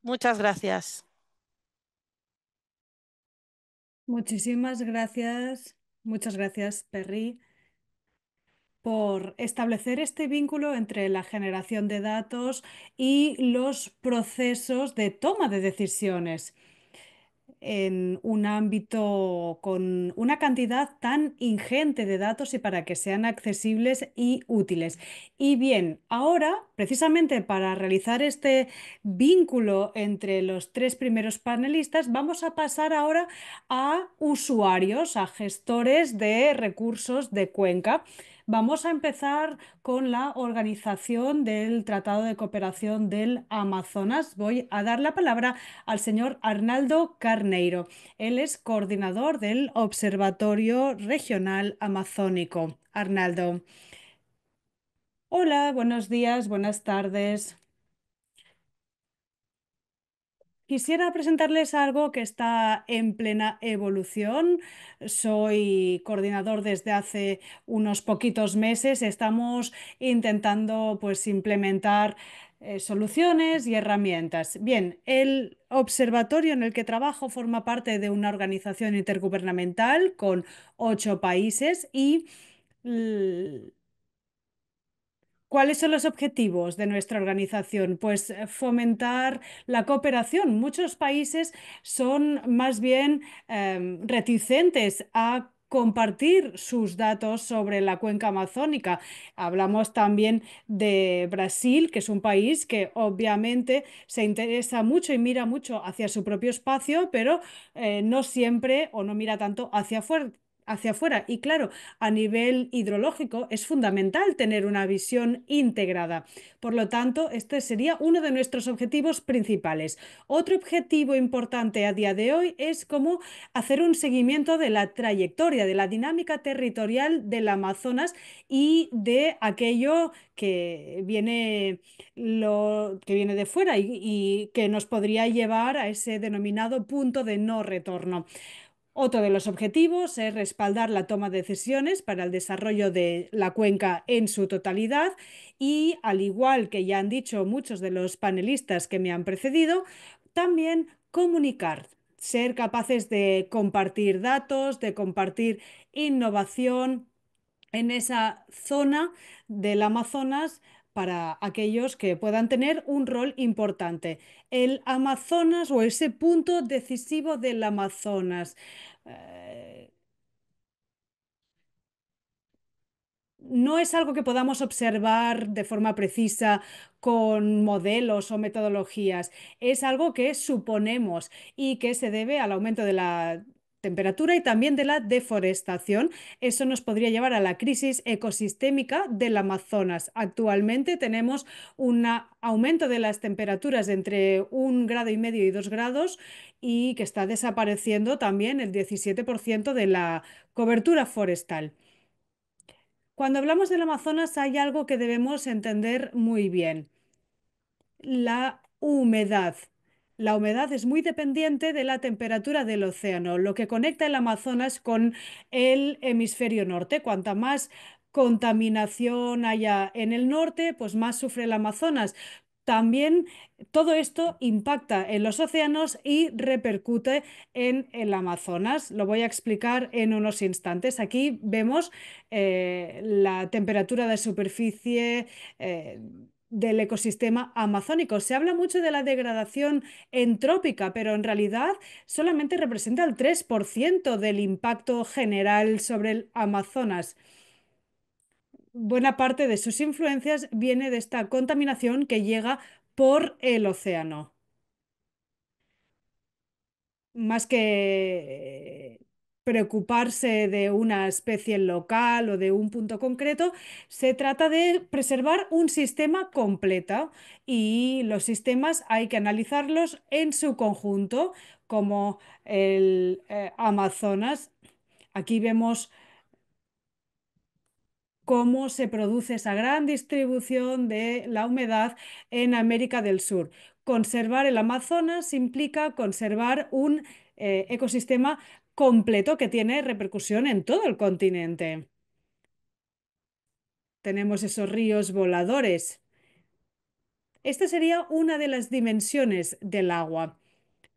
Muchas gracias. Muchísimas gracias, muchas gracias, Perry, por establecer este vínculo entre la generación de datos y los procesos de toma de decisiones en un ámbito con una cantidad tan ingente de datos y para que sean accesibles y útiles. Y bien, ahora, precisamente para realizar este vínculo entre los tres primeros panelistas, vamos a pasar ahora a usuarios, a gestores de recursos de Cuenca. Vamos a empezar con la organización del Tratado de Cooperación del Amazonas. Voy a dar la palabra al señor Arnaldo Carneiro. Él es coordinador del Observatorio Regional Amazónico. Arnaldo. Hola, buenos días, buenas tardes. Quisiera presentarles algo que está en plena evolución. Soy coordinador desde hace unos poquitos meses. Estamos intentando pues implementar soluciones y herramientas. Bien, el observatorio en el que trabajo forma parte de una organización intergubernamental con 8 países y ¿cuáles son los objetivos de nuestra organización? Pues fomentar la cooperación. Muchos países son más bien reticentes a compartir sus datos sobre la cuenca amazónica. Hablamos también de Brasil, que es un país que obviamente se interesa mucho y mira mucho hacia su propio espacio, pero no siempre o no mira tanto hacia afuera. Hacia afuera. Y claro, a nivel hidrológico es fundamental tener una visión integrada. Por lo tanto, este sería uno de nuestros objetivos principales. Otro objetivo importante a día de hoy es cómo hacer un seguimiento de la trayectoria, de la dinámica territorial del Amazonas y de aquello que viene de fuera y que nos podría llevar a ese denominado punto de no retorno. Otro de los objetivos es respaldar la toma de decisiones para el desarrollo de la cuenca en su totalidad y, al igual que ya han dicho muchos de los panelistas que me han precedido, también comunicar, ser capaces de compartir datos, de compartir innovación en esa zona del Amazonas para aquellos que puedan tener un rol importante. El Amazonas o ese punto decisivo del Amazonas. eh, no es algo que podamos observar de forma precisa con modelos o metodologías, es algo que suponemos y que se debe al aumento de la temperatura y también de la deforestación. Eso nos podría llevar a la crisis ecosistémica del Amazonas. Actualmente tenemos un aumento de las temperaturas de entre 1,5 grados y 2 grados y que está desapareciendo también el 17% de la cobertura forestal. Cuando hablamos del Amazonas hay algo que debemos entender muy bien, la humedad. La humedad es muy dependiente de la temperatura del océano, lo que conecta el Amazonas con el hemisferio norte. Cuanta más contaminación haya en el norte, pues más sufre el Amazonas. También todo esto impacta en los océanos y repercute en el Amazonas. Lo voy a explicar en unos instantes. Aquí vemos la temperatura de superficie del ecosistema amazónico. Se habla mucho de la degradación entrópica, pero en realidad solamente representa el 3% del impacto general sobre el Amazonas. Buena parte de sus influencias viene de esta contaminación que llega por el océano. Más que preocuparse de una especie local o de un punto concreto, se trata de preservar un sistema completo y los sistemas hay que analizarlos en su conjunto, como el Amazonas. Aquí vemos cómo se produce esa gran distribución de la humedad en América del Sur. Conservar el Amazonas implica conservar un ecosistema completo que tiene repercusión en todo el continente. Tenemos esos ríos voladores. Esta sería una de las dimensiones del agua.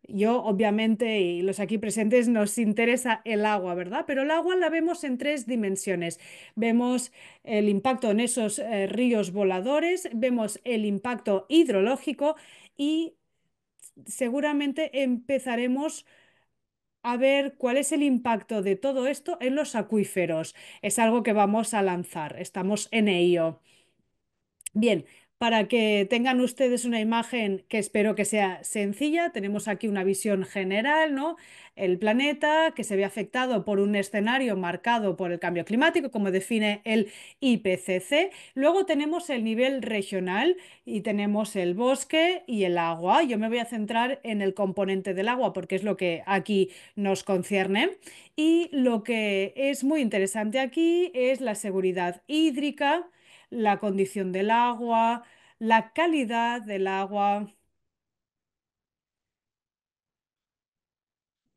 Yo, obviamente, y los aquí presentes nos interesa el agua, ¿verdad? Pero el agua la vemos en tres dimensiones. Vemos el impacto en esos ríos voladores, vemos el impacto hidrológico y seguramente empezaremos a ver cuál es el impacto de todo esto en los acuíferos. Es algo que vamos a lanzar, estamos en ello. Bien, para que tengan ustedes una imagen que espero que sea sencilla, tenemos aquí una visión general, ¿no? El planeta que se ve afectado por un escenario marcado por el cambio climático, como define el IPCC. Luego tenemos el nivel regional y tenemos el bosque y el agua. Yo me voy a centrar en el componente del agua porque es lo que aquí nos concierne. Y lo que es muy interesante aquí es la seguridad hídrica, la condición del agua, la calidad del agua.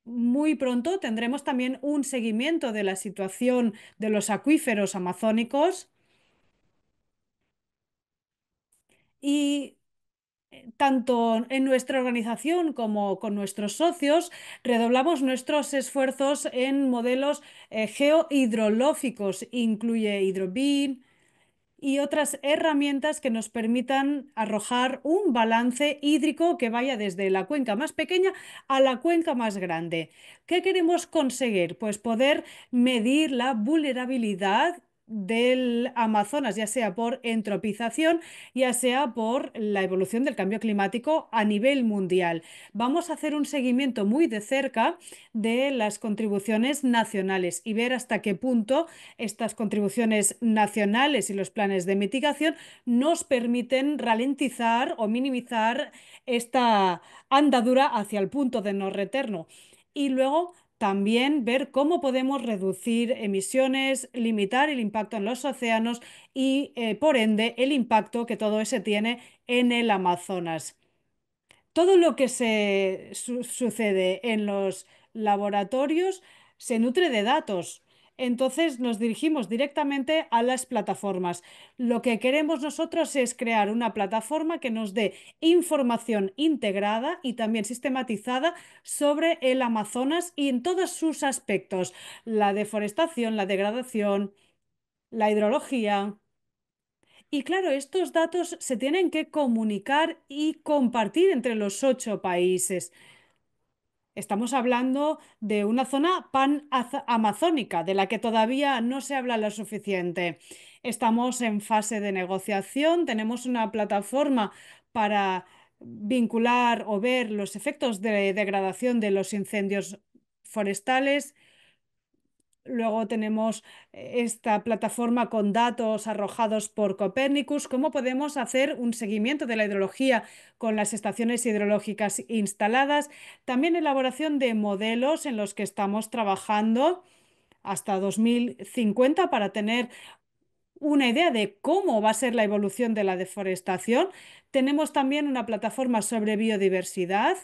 Muy pronto tendremos también un seguimiento de la situación de los acuíferos amazónicos y tanto en nuestra organización como con nuestros socios redoblamos nuestros esfuerzos en modelos geohidrológicos. Incluye Hidrobin y otras herramientas que nos permitan arrojar un balance hídrico que vaya desde la cuenca más pequeña a la cuenca más grande. ¿Qué queremos conseguir? Pues poder medir la vulnerabilidad del Amazonas, ya sea por entropización, ya sea por la evolución del cambio climático a nivel mundial. Vamos a hacer un seguimiento muy de cerca de las contribuciones nacionales y ver hasta qué punto estas contribuciones nacionales y los planes de mitigación nos permiten ralentizar o minimizar esta andadura hacia el punto de no retorno. Y luego también ver cómo podemos reducir emisiones, limitar el impacto en los océanos y, por ende, el impacto que todo ese tiene en el Amazonas. Todo lo que sucede en los laboratorios se nutre de datos. Entonces nos dirigimos directamente a las plataformas. Lo que queremos nosotros es crear una plataforma que nos dé información integrada y también sistematizada sobre el Amazonas y en todos sus aspectos: la deforestación, la degradación, la hidrología. Y claro, estos datos se tienen que comunicar y compartir entre los 8 países. Estamos hablando de una zona pan-amazónica, de la que todavía no se habla lo suficiente. Estamos en fase de negociación, tenemos una plataforma para vincular o ver los efectos de degradación de los incendios forestales. Luego tenemos esta plataforma con datos arrojados por Copernicus. ¿Cómo podemos hacer un seguimiento de la hidrología con las estaciones hidrológicas instaladas? También elaboración de modelos en los que estamos trabajando hasta 2050 para tener una idea de cómo va a ser la evolución de la deforestación. Tenemos también una plataforma sobre biodiversidad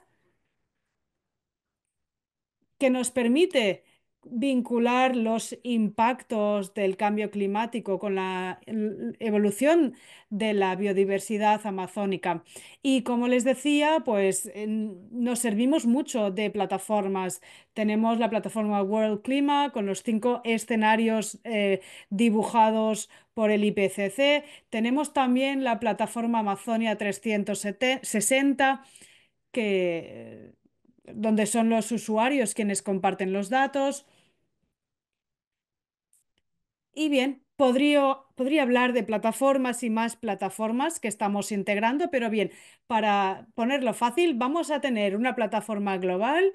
que nos permite vincular los impactos del cambio climático con la evolución de la biodiversidad amazónica. Y como les decía, pues nos servimos mucho de plataformas. Tenemos la plataforma World Clima con los 5 escenarios dibujados por el IPCC. Tenemos también la plataforma Amazonia 360 que donde son los usuarios quienes comparten los datos. Y bien, podría hablar de plataformas y más plataformas que estamos integrando, pero bien, para ponerlo fácil, vamos a tener una plataforma global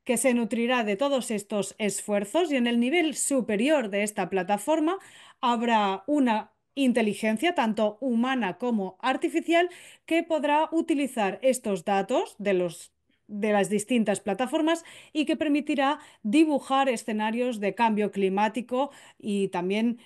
que se nutrirá de todos estos esfuerzos y en el nivel superior de esta plataforma habrá una inteligencia, tanto humana como artificial, que podrá utilizar estos datos de las distintas plataformas y que permitirá dibujar escenarios de cambio climático y también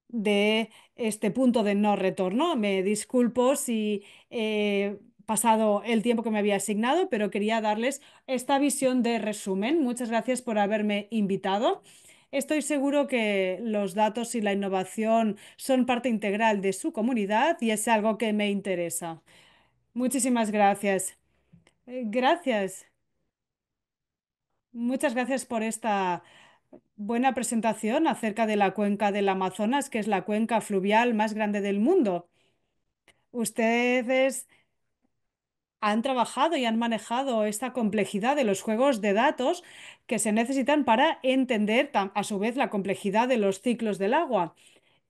de este punto de no retorno. Me disculpo si he pasado el tiempo que me había asignado, pero quería darles esta visión de resumen. Muchas gracias por haberme invitado. Estoy seguro que los datos y la innovación son parte integral de su comunidad y es algo que me interesa. Muchísimas gracias. Gracias. Muchas gracias por esta buena presentación acerca de la cuenca del Amazonas, que es la cuenca fluvial más grande del mundo. Ustedes han trabajado y han manejado esta complejidad de los juegos de datos que se necesitan para entender a su vez la complejidad de los ciclos del agua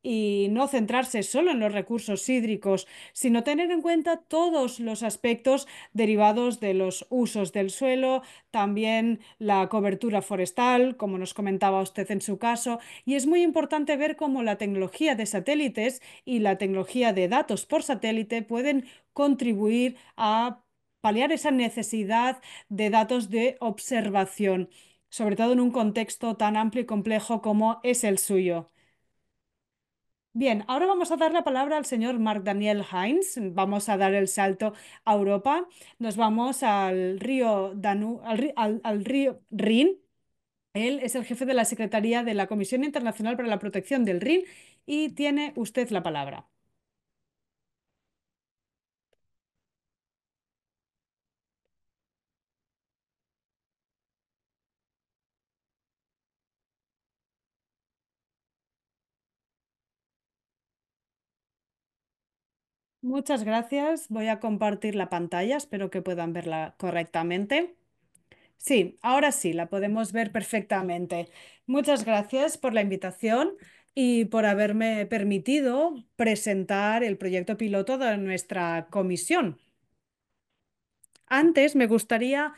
y no centrarse solo en los recursos hídricos, sino tener en cuenta todos los aspectos derivados de los usos del suelo, también la cobertura forestal, como nos comentaba usted en su caso, y es muy importante ver cómo la tecnología de satélites y la tecnología de datos por satélite pueden contribuir a paliar esa necesidad de datos de observación, sobre todo en un contexto tan amplio y complejo como es el suyo. Bien, ahora vamos a dar la palabra al señor Marc Daniel Heinz. Vamos a dar el salto a Europa. Nos vamos al río al río Rin. Él es el jefe de la Secretaría de la Comisión Internacional para la Protección del Rin y tiene usted la palabra. Muchas gracias. Voy a compartir la pantalla. Espero que puedan verla correctamente. Sí, ahora sí, la podemos ver perfectamente. Muchas gracias por la invitación y por haberme permitido presentar el proyecto piloto de nuestra comisión. Antes me gustaría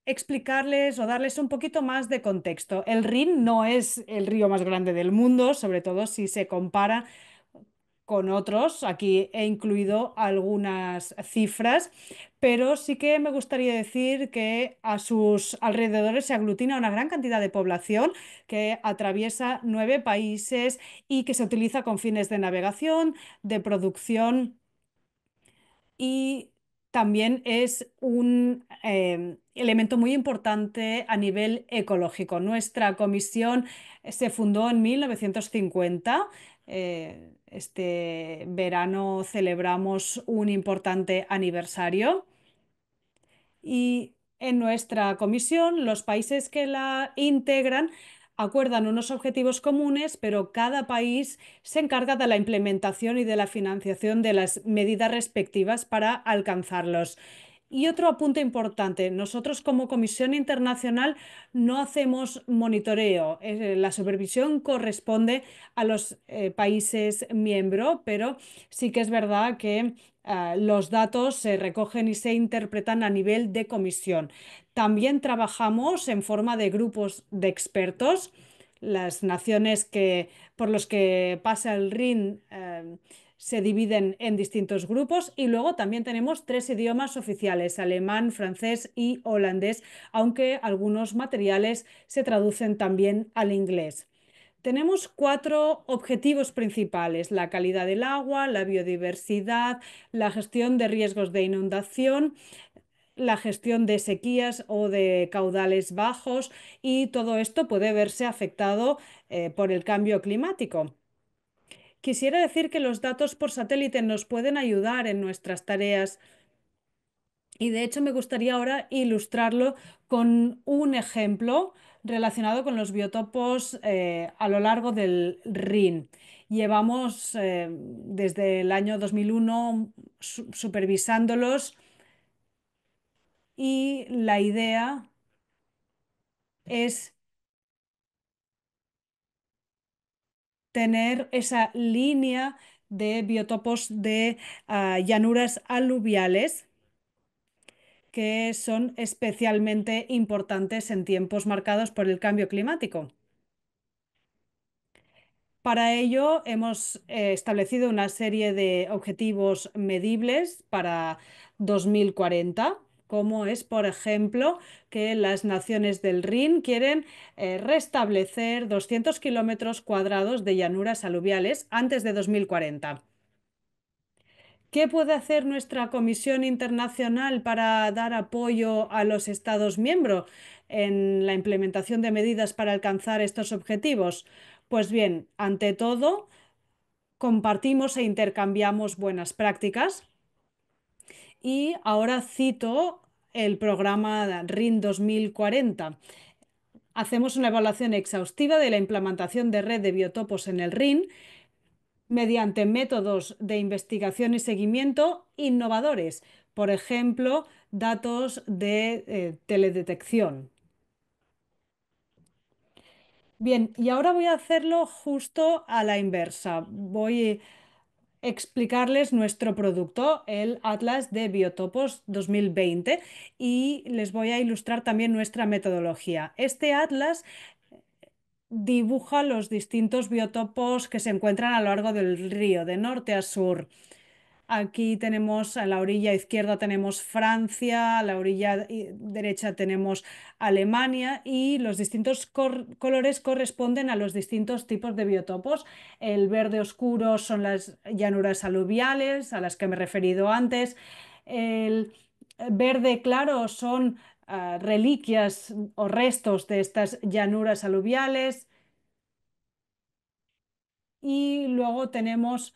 explicarles o darles un poquito más de contexto. El Rin no es el río más grande del mundo, sobre todo si se compara con otros. Aquí he incluido algunas cifras, pero sí que me gustaría decir que a sus alrededores se aglutina una gran cantidad de población que atraviesa 9 países y que se utiliza con fines de navegación, de producción y también es un elemento muy importante a nivel ecológico. Nuestra comisión se fundó en 1950. Este verano celebramos un importante aniversario. Y en nuestra comisión, los países que la integran acuerdan unos objetivos comunes, pero cada país se encarga de la implementación y de la financiación de las medidas respectivas para alcanzarlos. Y otro apunte importante, nosotros como Comisión Internacional no hacemos monitoreo. La supervisión corresponde a los países miembros, pero sí que es verdad que los datos se recogen y se interpretan a nivel de comisión. También trabajamos en forma de grupos de expertos. Las naciones por los que pasa el Rin se dividen en distintos grupos y luego también tenemos 3 idiomas oficiales, alemán, francés y holandés, aunque algunos materiales se traducen también al inglés. Tenemos 4 objetivos principales: la calidad del agua, la biodiversidad, la gestión de riesgos de inundación, la gestión de sequías o de caudales bajos y todo esto puede verse afectado por el cambio climático. Quisiera decir que los datos por satélite nos pueden ayudar en nuestras tareas y de hecho me gustaría ahora ilustrarlo con un ejemplo relacionado con los biotopos a lo largo del Rin. Llevamos desde el año 2001 supervisándolos y la idea es tener esa línea de biotopos de llanuras aluviales que son especialmente importantes en tiempos marcados por el cambio climático. Para ello hemos establecido una serie de objetivos medibles para 2040, como es, por ejemplo, que las naciones del Rin quieren restablecer 200 kilómetros cuadrados de llanuras aluviales antes de 2040. ¿Qué puede hacer nuestra Comisión Internacional para dar apoyo a los Estados miembros en la implementación de medidas para alcanzar estos objetivos? Pues bien, ante todo, compartimos e intercambiamos buenas prácticas y ahora cito el programa RIN 2040. Hacemos una evaluación exhaustiva de la implementación de red de biotopos en el Rin mediante métodos de investigación y seguimiento innovadores, por ejemplo, datos de teledetección. Bien, y ahora voy a hacerlo justo a la inversa. Voy a explicarles nuestro producto, el Atlas de Biotopos 2020, y les voy a ilustrar también nuestra metodología. Este Atlas dibuja los distintos biotopos que se encuentran a lo largo del río, de norte a sur. Aquí tenemos a la orilla izquierda tenemos Francia, a la orilla derecha tenemos Alemania y los distintos colores corresponden a los distintos tipos de biotopos. El verde oscuro son las llanuras aluviales a las que me he referido antes. El verde claro son reliquias o restos de estas llanuras aluviales. Y luego tenemos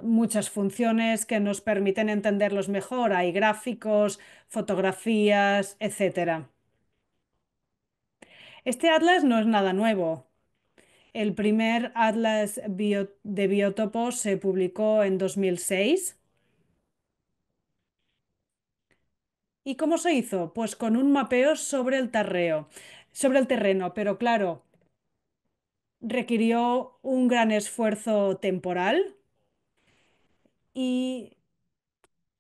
muchas funciones que nos permiten entenderlos mejor. Hay gráficos, fotografías, etcétera. Este atlas no es nada nuevo. El primer atlas de biotopos se publicó en 2006. ¿Y cómo se hizo? Pues con un mapeo sobre el terreno, pero claro, requirió un gran esfuerzo temporal y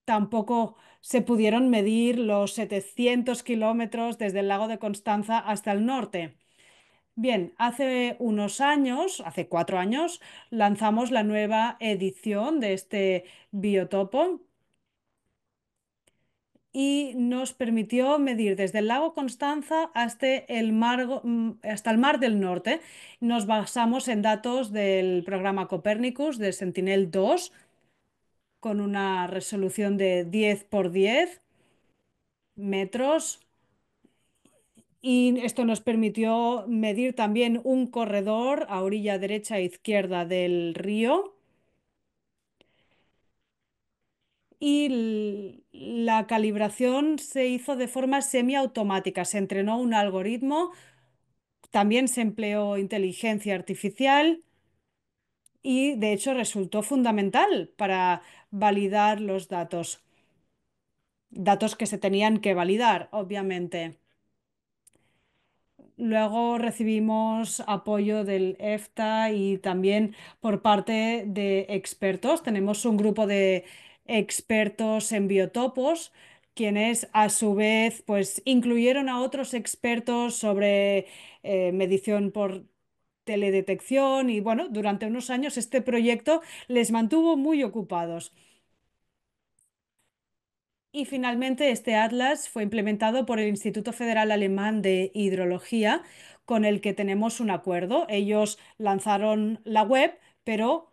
tampoco se pudieron medir los 700 kilómetros desde el lago de Constanza hasta el norte. Bien, hace unos años, hace 4 años, lanzamos la nueva edición de este biotopo y nos permitió medir desde el lago Constanza hasta el Mar del Norte. Nos basamos en datos del programa Copernicus de Sentinel-2 con una resolución de 10 por 10 metros y esto nos permitió medir también un corredor a orilla derecha e izquierda del río y la calibración se hizo de forma semiautomática. Se entrenó un algoritmo, también se empleó inteligencia artificial y de hecho resultó fundamental para validar los datos que se tenían que validar, obviamente. Luego recibimos apoyo del EFTA y también por parte de expertos. Tenemos un grupo de expertos en biotopos, quienes a su vez pues incluyeron a otros expertos sobre medición por teledetección y bueno, durante unos años este proyecto les mantuvo muy ocupados. Y finalmente este atlas fue implementado por el Instituto Federal Alemán de Hidrología, con el que tenemos un acuerdo. Ellos lanzaron la web, pero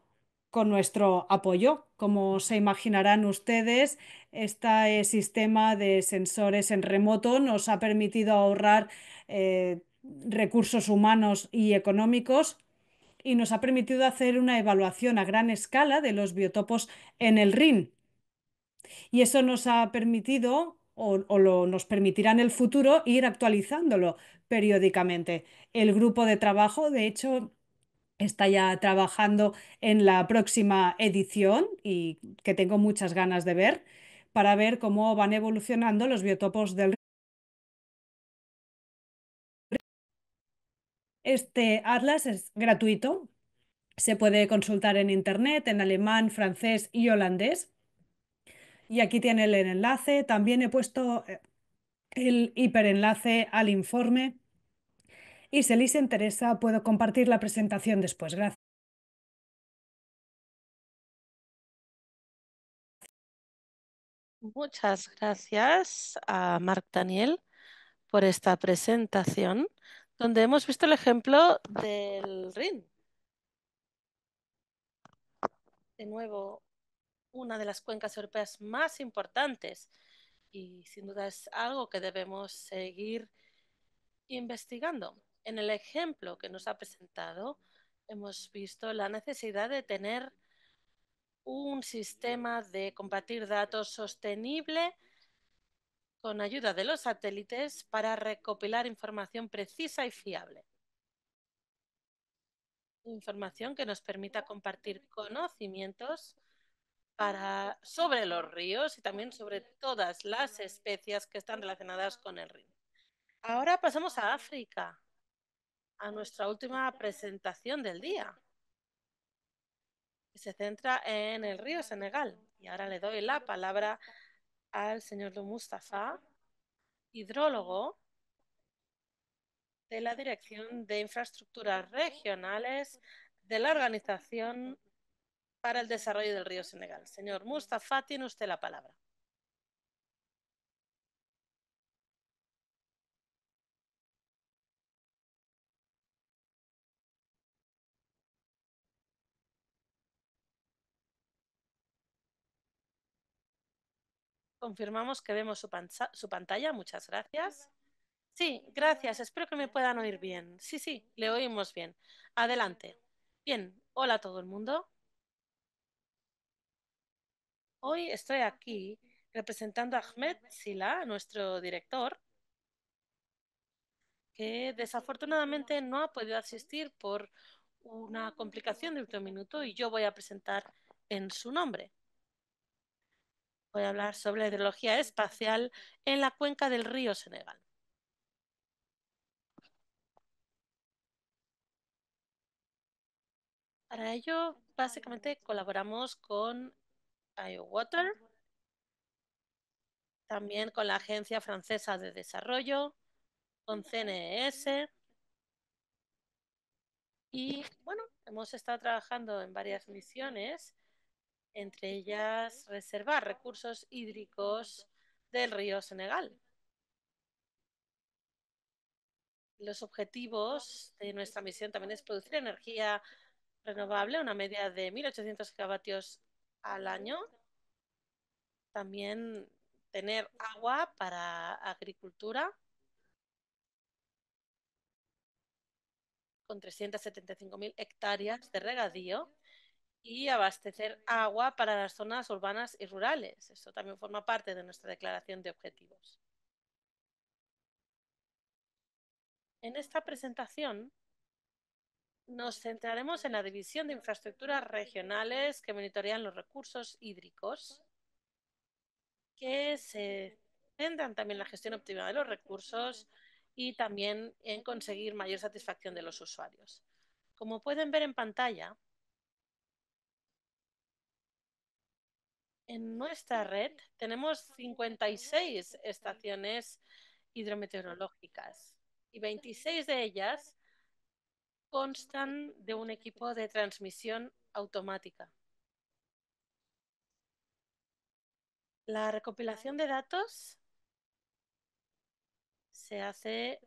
con nuestro apoyo. Como se imaginarán ustedes, este sistema de sensores en remoto nos ha permitido ahorrar recursos humanos y económicos y nos ha permitido hacer una evaluación a gran escala de los biotopos en el Rin. Y eso nos ha permitido nos permitirá en el futuro ir actualizándolo periódicamente. El grupo de trabajo, de hecho, está ya trabajando en la próxima edición y que tengo muchas ganas de ver para ver cómo van evolucionando los biotopos del río. Este atlas es gratuito, se puede consultar en internet en alemán, francés y holandés. Y aquí tiene el enlace. También he puesto el hiperenlace al informe y si les interesa puedo compartir la presentación después. Gracias. Muchas gracias a Marc Daniel por esta presentación, donde hemos visto el ejemplo del Rin. De nuevo, una de las cuencas europeas más importantes y sin duda es algo que debemos seguir investigando. En el ejemplo que nos ha presentado, hemos visto la necesidad de tener un sistema de compartir datos sostenible con ayuda de los satélites para recopilar información precisa y fiable. Información que nos permita compartir conocimientos sobre los ríos y también sobre todas las especies que están relacionadas con el río. Ahora pasamos a África, a nuestra última presentación del día, que se centra en el río Senegal. Y ahora le doy la palabra al señor Mustafa, hidrólogo de la Dirección de Infraestructuras Regionales de la Organización para el Desarrollo del Río Senegal. Señor Mustafa, tiene usted la palabra. Confirmamos que vemos su pantalla. Muchas gracias. Sí, gracias. Espero que me puedan oír bien. Sí, sí, le oímos bien. Adelante. Bien, hola a todo el mundo. Hoy estoy aquí representando a Ahmed Sila, nuestro director, que desafortunadamente no ha podido asistir por una complicación de último minuto y yo voy a presentar en su nombre. Voy a hablar sobre la hidrología espacial en la cuenca del río Senegal. Para ello, básicamente colaboramos con IOWater, también con la Agencia Francesa de Desarrollo, con CNES y bueno, hemos estado trabajando en varias misiones, entre ellas reservar recursos hídricos del río Senegal. Los objetivos de nuestra misión también es producir energía renovable, una media de 1.800 gigavatios al año. También tener agua para agricultura con 375.000 hectáreas de regadío y abastecer agua para las zonas urbanas y rurales. Esto también forma parte de nuestra declaración de objetivos. En esta presentación nos centraremos en la división de infraestructuras regionales que monitorean los recursos hídricos, que se centran también en la gestión óptima de los recursos y también en conseguir mayor satisfacción de los usuarios. Como pueden ver en pantalla, en nuestra red tenemos 56 estaciones hidrometeorológicas y 26 de ellas constan de un equipo de transmisión automática. La recopilación de datos se hace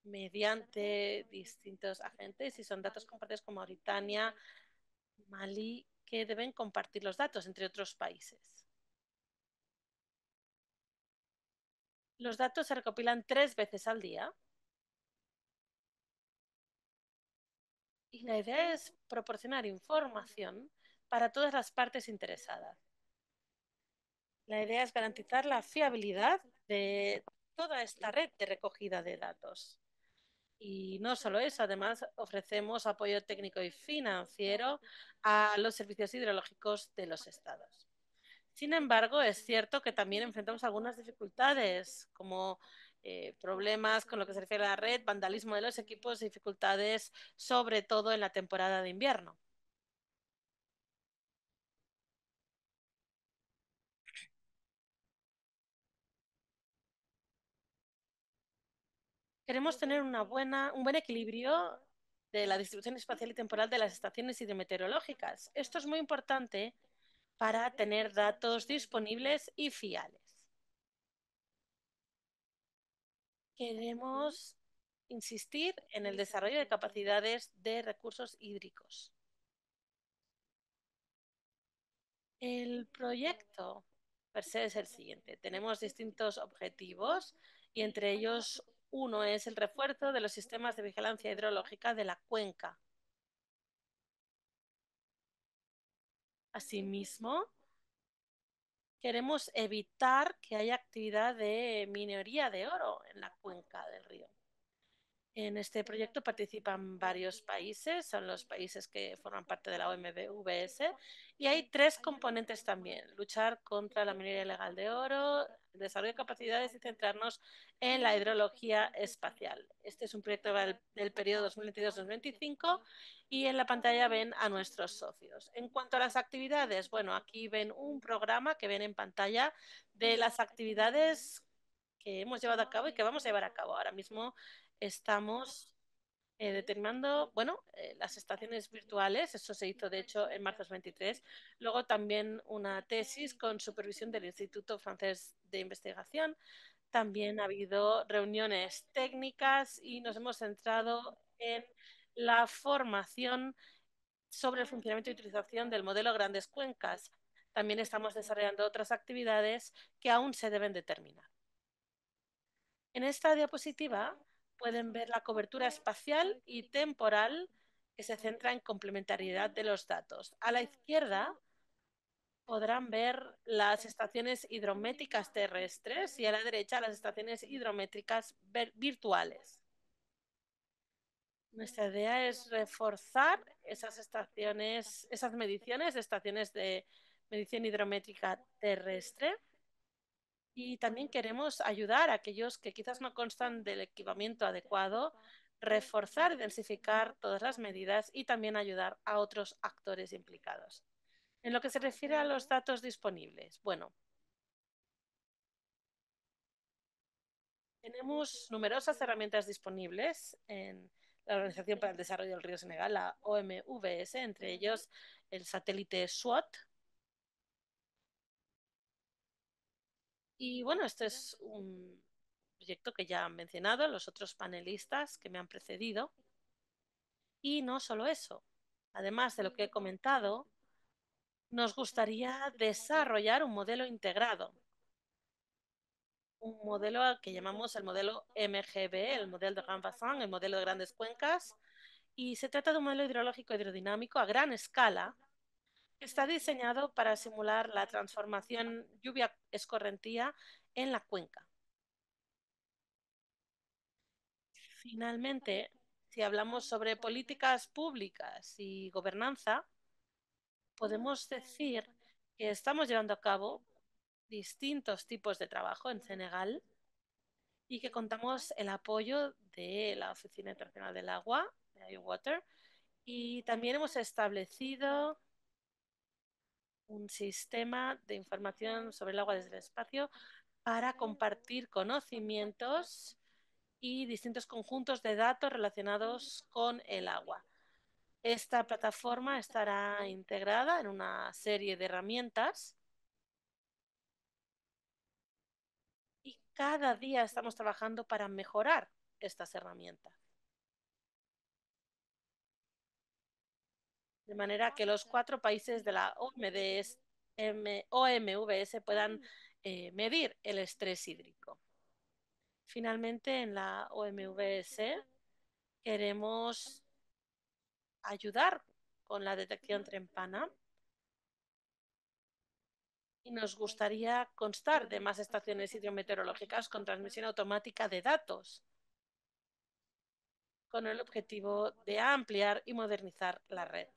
mediante distintos agentes y son datos compartidos con Mauritania, Malí, que deben compartir los datos entre otros países. Los datos se recopilan 3 veces al día y la idea es proporcionar información para todas las partes interesadas. La idea es garantizar la fiabilidad de toda esta red de recogida de datos. Y no solo eso, además ofrecemos apoyo técnico y financiero a los servicios hidrológicos de los estados. Sin embargo, es cierto que también enfrentamos algunas dificultades, como problemas con lo que se refiere a la red, vandalismo de los equipos, dificultades sobre todo en la temporada de invierno. Queremos tener un buen equilibrio de la distribución espacial y temporal de las estaciones hidrometeorológicas. Esto es muy importante para tener datos disponibles y fiables. Queremos insistir en el desarrollo de capacidades de recursos hídricos. El proyecto per se es el siguiente. Tenemos distintos objetivos y entre ellos uno es el refuerzo de los sistemas de vigilancia hidrológica de la cuenca. Asimismo, queremos evitar que haya actividad de minería de oro en la cuenca del río. En este proyecto participan varios países, son los países que forman parte de la OMVS, y hay 3 componentes también: luchar contra la minería ilegal de oro, desarrollo de capacidades y centrarnos en la hidrología espacial. Este es un proyecto del periodo 2022-2025 y en la pantalla ven a nuestros socios. En cuanto a las actividades, bueno, aquí ven un programa que ven en pantalla de las actividades que hemos llevado a cabo y que vamos a llevar a cabo. Ahora mismo estamos determinando, bueno, las estaciones virtuales, eso se hizo de hecho en marzo 23, luego también una tesis con supervisión del Instituto Francés de Investigación, también ha habido reuniones técnicas y nos hemos centrado en la formación sobre el funcionamiento y utilización del modelo Grandes Cuencas. También estamos desarrollando otras actividades que aún se deben determinar. En esta diapositiva pueden ver la cobertura espacial y temporal que se centra en complementariedad de los datos. A la izquierda podrán ver las estaciones hidrométricas terrestres y a la derecha las estaciones hidrométricas virtuales. Nuestra idea es reforzar esas estaciones, esas mediciones de estaciones de medición hidrométrica terrestre. Y también queremos ayudar a aquellos que quizás no constan del equipamiento adecuado, reforzar y densificar todas las medidas y también ayudar a otros actores implicados. En lo que se refiere a los datos disponibles, bueno, tenemos numerosas herramientas disponibles en la Organización para el Desarrollo del Río Senegal, la OMVS, entre ellos el satélite SWOT. Y bueno, este es un proyecto que ya han mencionado los otros panelistas que me han precedido. Y no solo eso, además de lo que he comentado, nos gustaría desarrollar un modelo integrado, un modelo al que llamamos el modelo MGB, el modelo de Grand Bassin, el modelo de grandes cuencas, y se trata de un modelo hidrológico hidrodinámico a gran escala que está diseñado para simular la transformación lluvia-escorrentía en la cuenca. Finalmente, si hablamos sobre políticas públicas y gobernanza, podemos decir que estamos llevando a cabo distintos tipos de trabajo en Senegal y que contamos el apoyo de la Oficina Internacional del Agua, de IWater, y también hemos establecido un sistema de información sobre el agua desde el espacio para compartir conocimientos y distintos conjuntos de datos relacionados con el agua. Esta plataforma estará integrada en una serie de herramientas y cada día estamos trabajando para mejorar estas herramientas. de manera que los 4 países de la OMVS puedan medir el estrés hídrico. Finalmente, en la OMVS queremos ayudar con la detección temprana y nos gustaría constar de más estaciones hidrometeorológicas con transmisión automática de datos, con el objetivo de ampliar y modernizar la red.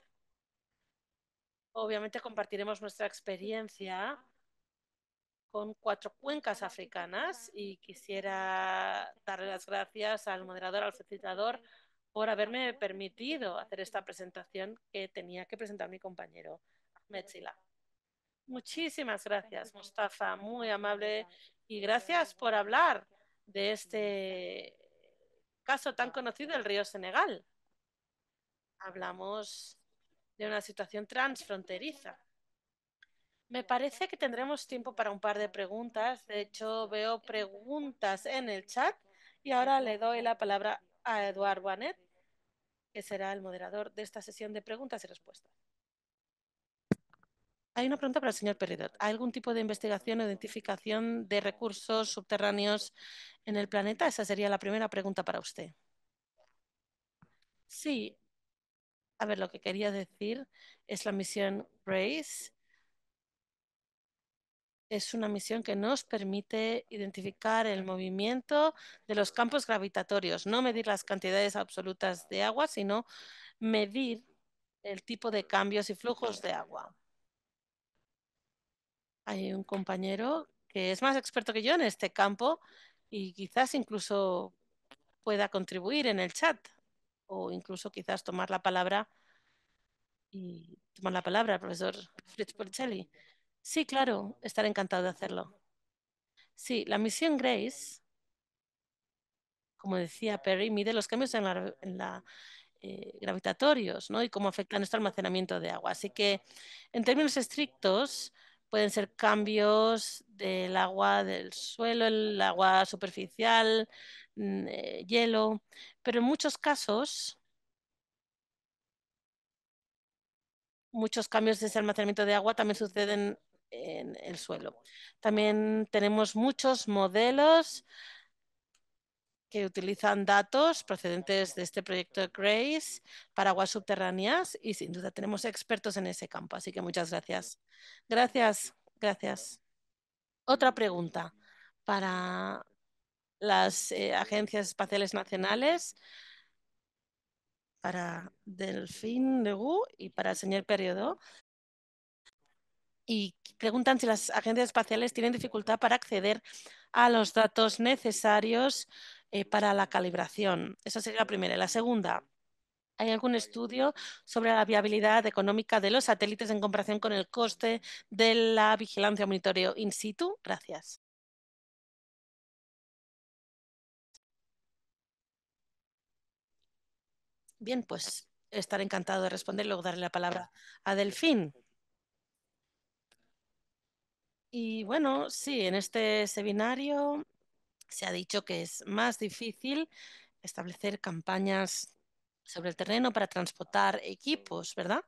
Obviamente compartiremos nuestra experiencia con 4 cuencas africanas y quisiera darle las gracias al moderador, al facilitador, por haberme permitido hacer esta presentación que tenía que presentar mi compañero Ahmed Sila. Muchísimas gracias, Mustafa, muy amable, y gracias por hablar de este caso tan conocido del río Senegal. Hablamos de una situación transfronteriza. Me parece que tendremos tiempo para un par de preguntas. De hecho, veo preguntas en el chat y ahora le doy la palabra a Eduard Bonet, que será el moderador de esta sesión de preguntas y respuestas. Hay una pregunta para el señor Peridot. ¿Hay algún tipo de investigación o identificación de recursos subterráneos en el planeta? Esa sería la primera pregunta para usted. Sí, a ver, lo que quería decir es la misión GRACE. Es una misión que nos permite identificar el movimiento de los campos gravitatorios, no medir las cantidades absolutas de agua, sino medir el tipo de cambios y flujos de agua. Hay un compañero que es más experto que yo en este campo y quizás incluso pueda contribuir en el chat o incluso quizás tomar la palabra el profesor Fritz Policelli. Sí, claro, estaré encantado de hacerlo. Sí, la misión Grace, como decía Perry, mide los cambios en la gravitatorios, ¿no? Y cómo afecta nuestro almacenamiento de agua. Así que, en términos estrictos, pueden ser cambios del agua del suelo, el agua superficial, hielo, pero en muchos casos, muchos cambios de ese almacenamiento de agua también suceden en el suelo. También tenemos muchos modelos que utilizan datos procedentes de este proyecto GRACE para aguas subterráneas y sin duda tenemos expertos en ese campo, así que muchas gracias. Gracias, gracias. Otra pregunta para las agencias espaciales nacionales, para Delphine Leroux y para el señor Periodo. Y preguntan si las agencias espaciales tienen dificultad para acceder a los datos necesarios para la calibración. Esa sería la primera. La segunda, ¿hay algún estudio sobre la viabilidad económica de los satélites en comparación con el coste de la vigilancia o monitoreo in situ? Gracias. Bien, pues estaré encantado de responder y luego darle la palabra a Delfín. Y bueno, sí, en este seminario se ha dicho que es más difícil establecer campañas sobre el terreno para transportar equipos, ¿verdad?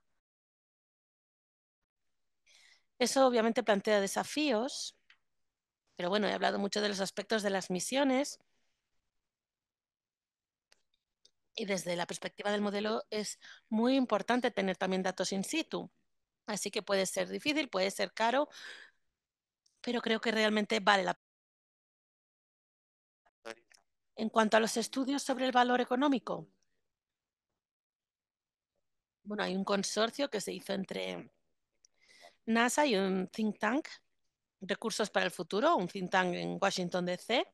Eso obviamente plantea desafíos, pero bueno, he hablado mucho de los aspectos de las misiones y desde la perspectiva del modelo es muy importante tener también datos in situ. Así que puede ser difícil, puede ser caro, pero creo que realmente vale la pena. En cuanto a los estudios sobre el valor económico, bueno, hay un consorcio que se hizo entre NASA y un think tank, Recursos para el Futuro, un think tank en Washington, D.C.,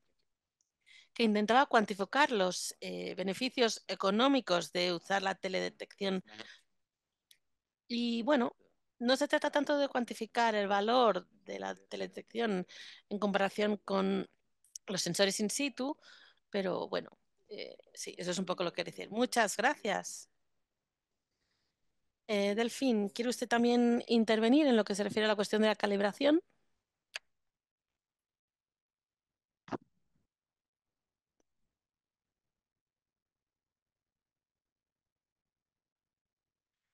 que intentaba cuantificar los beneficios económicos de usar la teledetección. Y bueno, no se trata tanto de cuantificar el valor de la teledetección en comparación con los sensores in situ, pero bueno, sí, eso es un poco lo que decir. Muchas gracias. Delfín, ¿quiere usted también intervenir en lo que se refiere a la cuestión de la calibración?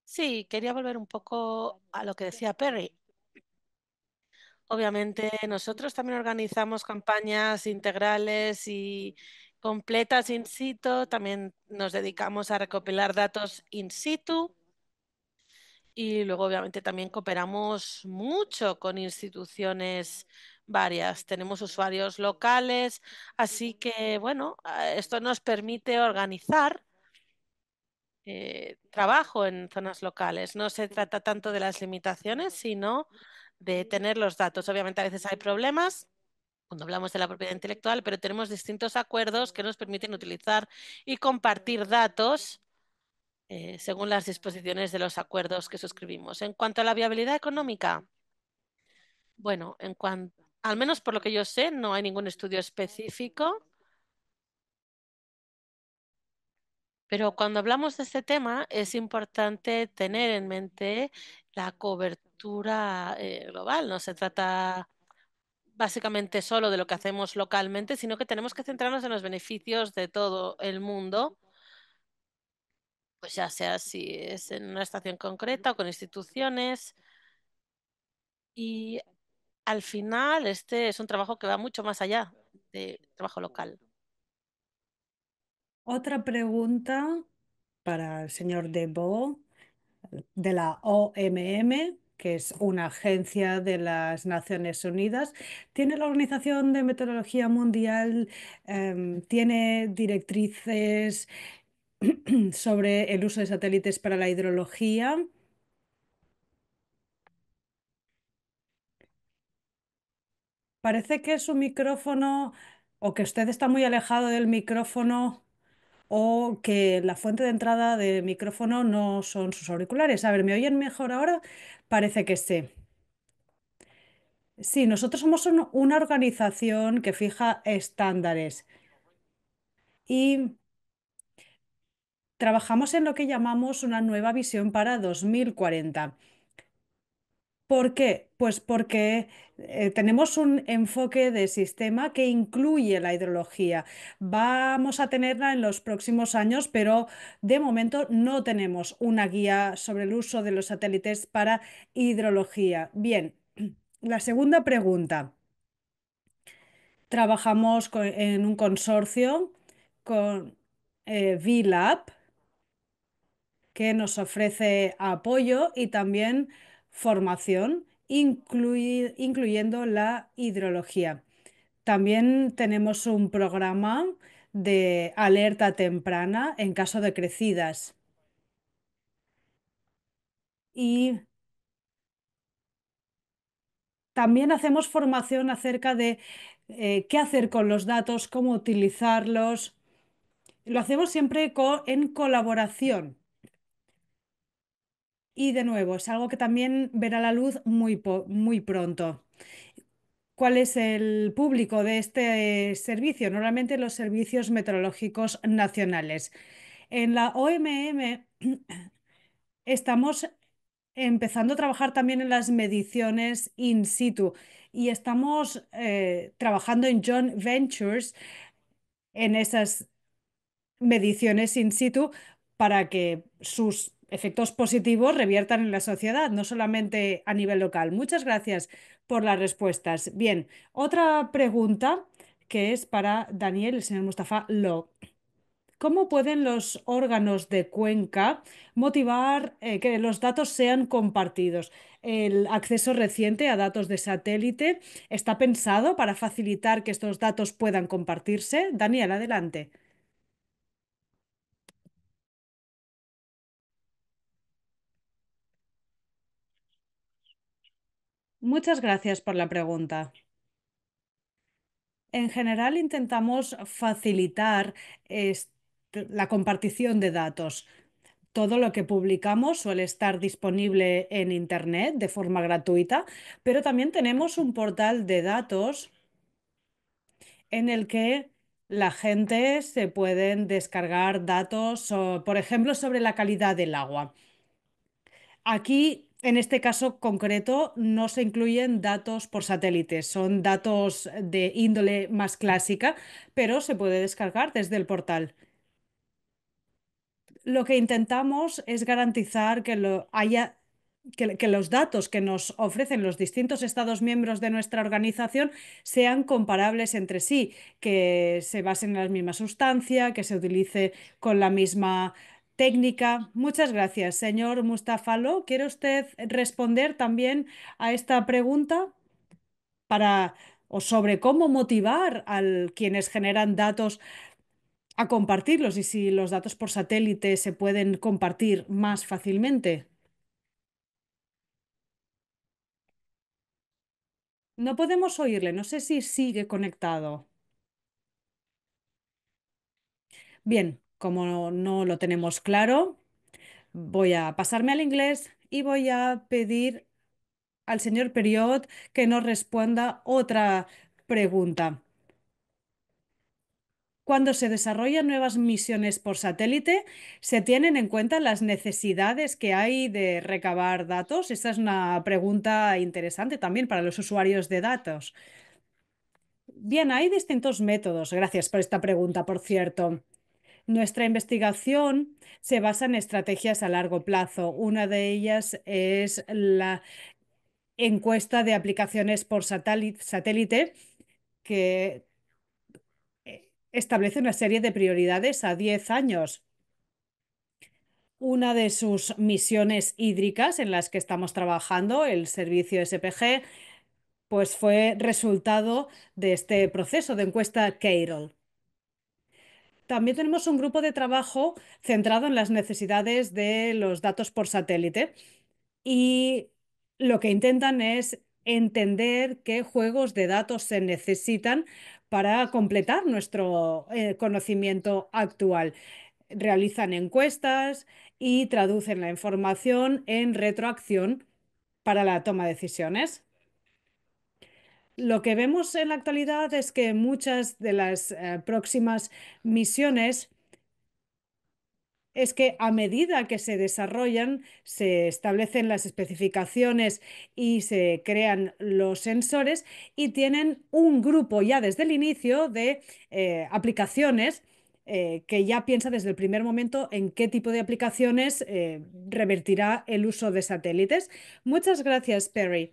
Sí, quería volver un poco a lo que decía Perry. Obviamente, nosotros también organizamos campañas integrales y completas in situ. También nos dedicamos a recopilar datos in situ y luego, obviamente, también cooperamos mucho con instituciones varias. Tenemos usuarios locales, así que, bueno, esto nos permite organizar trabajo en zonas locales. No se trata tanto de las limitaciones, sino de tener los datos. Obviamente, a veces hay problemas cuando hablamos de la propiedad intelectual, pero tenemos distintos acuerdos que nos permiten utilizar y compartir datos según las disposiciones de los acuerdos que suscribimos. En cuanto a la viabilidad económica, bueno, al menos por lo que yo sé, no hay ningún estudio específico, pero cuando hablamos de este tema es importante tener en mente la cobertura global. No se trata básicamente solo de lo que hacemos localmente, sino que tenemos que centrarnos en los beneficios de todo el mundo, pues ya sea si es en una estación concreta o con instituciones. Y al final, este es un trabajo que va mucho más allá de trabajo local. Otra pregunta para el señor Debo de la OMM, que es una agencia de las Naciones Unidas. ¿Tiene la Organización de Meteorología Mundial, tiene directrices sobre el uso de satélites para la hidrología? Parece que su micrófono, o que usted está muy alejado del micrófono, o que la fuente de entrada del micrófono no son sus auriculares. A ver, ¿me oyen mejor ahora? Parece que sí. Sí, nosotros somos una organización que fija estándares y trabajamos en lo que llamamos una nueva visión para 2040. ¿Por qué? Pues porque tenemos un enfoque de sistema que incluye la hidrología. Vamos a tenerla en los próximos años, pero de momento no tenemos una guía sobre el uso de los satélites para hidrología. Bien, la segunda pregunta. Trabajamos en un consorcio con VLAB, que nos ofrece apoyo y también formación, incluyendo la hidrología. También tenemos un programa de alerta temprana en caso de crecidas. Y también hacemos formación acerca de qué hacer con los datos, cómo utilizarlos. Lo hacemos siempre en colaboración. Y de nuevo, es algo que también verá la luz muy pronto. ¿Cuál es el público de este servicio? Normalmente los servicios meteorológicos nacionales. En la OMM estamos empezando a trabajar también en las mediciones in situ y estamos trabajando en joint ventures en esas mediciones in situ para que sus efectos positivos reviertan en la sociedad, no solamente a nivel local. Muchas gracias por las respuestas. Bien, otra pregunta que es para Daniel, el señor Mustafa Lo. ¿Cómo pueden los órganos de Cuenca motivar que los datos sean compartidos? El acceso reciente a datos de satélite está pensado para facilitar que estos datos puedan compartirse. Daniel, adelante. Muchas gracias por la pregunta. En general intentamos facilitar la compartición de datos. Todo lo que publicamos suele estar disponible en Internet de forma gratuita, pero también tenemos un portal de datos en el que la gente se pueden descargar datos, por ejemplo, sobre la calidad del agua. Aquí, en este caso concreto, no se incluyen datos por satélite, son datos de índole más clásica, pero se puede descargar desde el portal. lo que intentamos es garantizar que los datos que nos ofrecen los distintos Estados miembros de nuestra organización sean comparables entre sí, que se basen en la misma sustancia, que se utilice con la misma técnica. Muchas gracias, señor Mustafalo. ¿Quiere usted responder también a esta pregunta para o sobre cómo motivar a quienes generan datos a compartirlos y si los datos por satélite se pueden compartir más fácilmente? No podemos oírle, no sé si sigue conectado. Bien, como no lo tenemos claro, voy a pasarme al inglés y voy a pedir al señor Period que nos responda otra pregunta. Cuando se desarrollan nuevas misiones por satélite, ¿se tienen en cuenta las necesidades que hay de recabar datos? Esta es una pregunta interesante también para los usuarios de datos. Bien, hay distintos métodos. Gracias por esta pregunta, por cierto. Nuestra investigación se basa en estrategias a largo plazo. Una de ellas es la encuesta de aplicaciones por satélite, que establece una serie de prioridades a 10 años. Una de sus misiones hídricas en las que estamos trabajando, el servicio SPG, pues fue resultado de este proceso de encuesta Carol. También tenemos un grupo de trabajo centrado en las necesidades de los datos por satélite y lo que intentan es entender qué juegos de datos se necesitan para completar nuestro conocimiento actual. Realizan encuestas y traducen la información en retroacción para la toma de decisiones. Lo que vemos en la actualidad es que muchas de las próximas misiones es que a medida que se desarrollan, se establecen las especificaciones y se crean los sensores y tienen un grupo ya desde el inicio de aplicaciones que ya piensa desde el primer momento en qué tipo de aplicaciones revertirá el uso de satélites. Muchas gracias, Perry.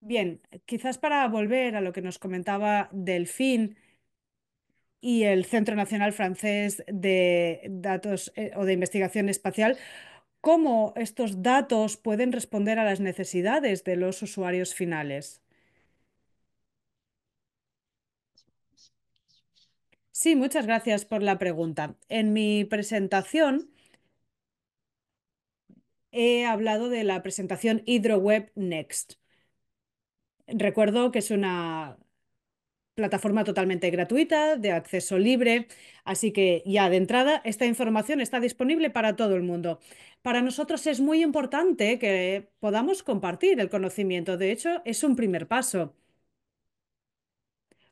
Bien, quizás para volver a lo que nos comentaba Delfín y el Centro Nacional Francés de Datos o de Investigación Espacial, cómo estos datos pueden responder a las necesidades de los usuarios finales. Sí, muchas gracias por la pregunta. En mi presentación he hablado de la presentación HydroWeb Next. Recuerdo que es una plataforma totalmente gratuita, de acceso libre, así que ya de entrada esta información está disponible para todo el mundo. Para nosotros es muy importante que podamos compartir el conocimiento, de hecho es un primer paso.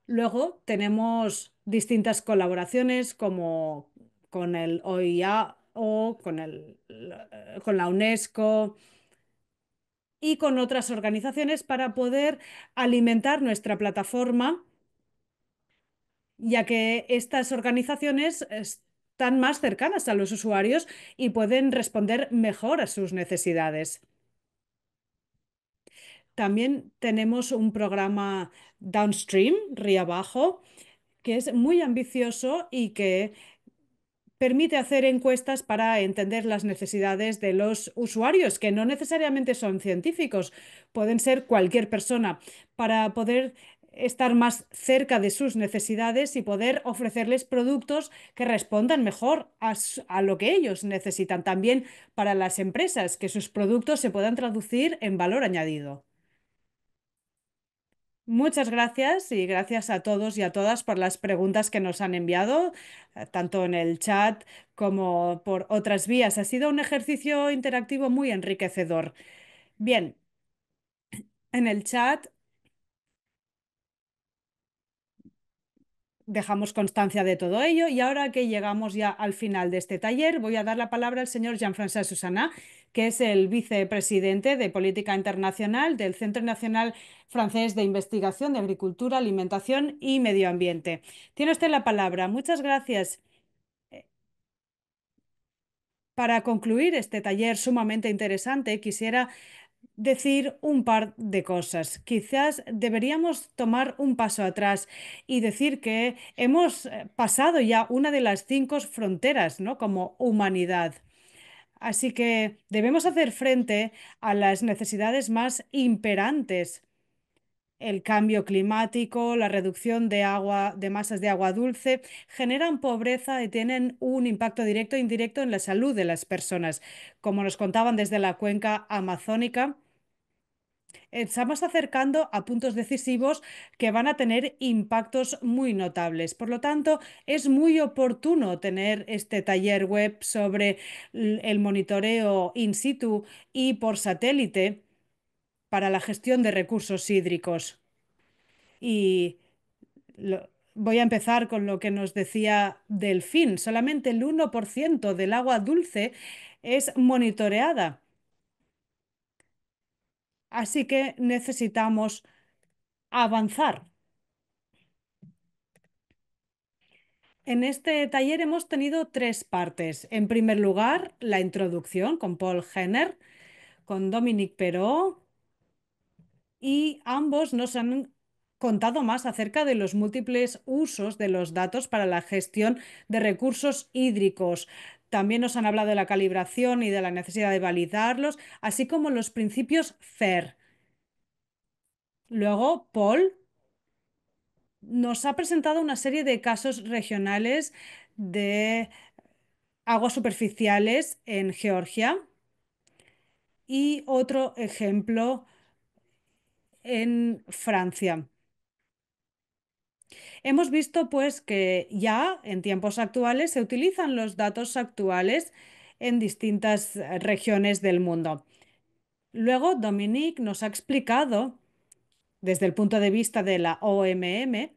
Luego tenemos distintas colaboraciones como con el OIA o con la UNESCO y con otras organizaciones para poder alimentar nuestra plataforma, ya que estas organizaciones están más cercanas a los usuarios y pueden responder mejor a sus necesidades. También tenemos un programa Downstream, río abajo, que es muy ambicioso y que permite hacer encuestas para entender las necesidades de los usuarios, que no necesariamente son científicos, pueden ser cualquier persona, para poder estar más cerca de sus necesidades y poder ofrecerles productos que respondan mejor a lo que ellos necesitan. También para las empresas, que sus productos se puedan traducir en valor añadido. Muchas gracias y gracias a todos y a todas por las preguntas que nos han enviado, tanto en el chat como por otras vías. Ha sido un ejercicio interactivo muy enriquecedor. Bien, en el chat dejamos constancia de todo ello y ahora que llegamos ya al final de este taller, voy a dar la palabra al señor Jean-François Susana, que es el vicepresidente de Política Internacional del Centro Nacional Francés de Investigación de Agricultura, Alimentación y Medio Ambiente. Tiene usted la palabra. Muchas gracias. Para concluir este taller sumamente interesante, quisiera decir un par de cosas. Quizás deberíamos tomar un paso atrás y decir que hemos pasado ya una de las cinco fronteras, ¿no? Como humanidad. Así que debemos hacer frente a las necesidades más imperantes: el cambio climático, la reducción de agua, de masas de agua dulce, generan pobreza y tienen un impacto directo e indirecto en la salud de las personas. Como nos contaban desde la cuenca amazónica, estamos acercando a puntos decisivos que van a tener impactos muy notables. Por lo tanto, es muy oportuno tener este taller web sobre el monitoreo in situ y por satélite para la gestión de recursos hídricos. Y voy a empezar con lo que nos decía Delfín. Solamente el 1% del agua dulce es monitoreada. Así que necesitamos avanzar. En este taller hemos tenido tres partes. En primer lugar, la introducción con Paul Henner, con Dominique Perrault, y ambos nos han contado más acerca de los múltiples usos de los datos para la gestión de recursos hídricos. También nos han hablado de la calibración y de la necesidad de validarlos, así como los principios FAIR. Luego, Paul nos ha presentado una serie de casos regionales de aguas superficiales en Georgia y otro ejemplo en Francia. Hemos visto pues que ya en tiempos actuales se utilizan los datos actuales en distintas regiones del mundo. Luego, Dominique nos ha explicado, desde el punto de vista de la OMM,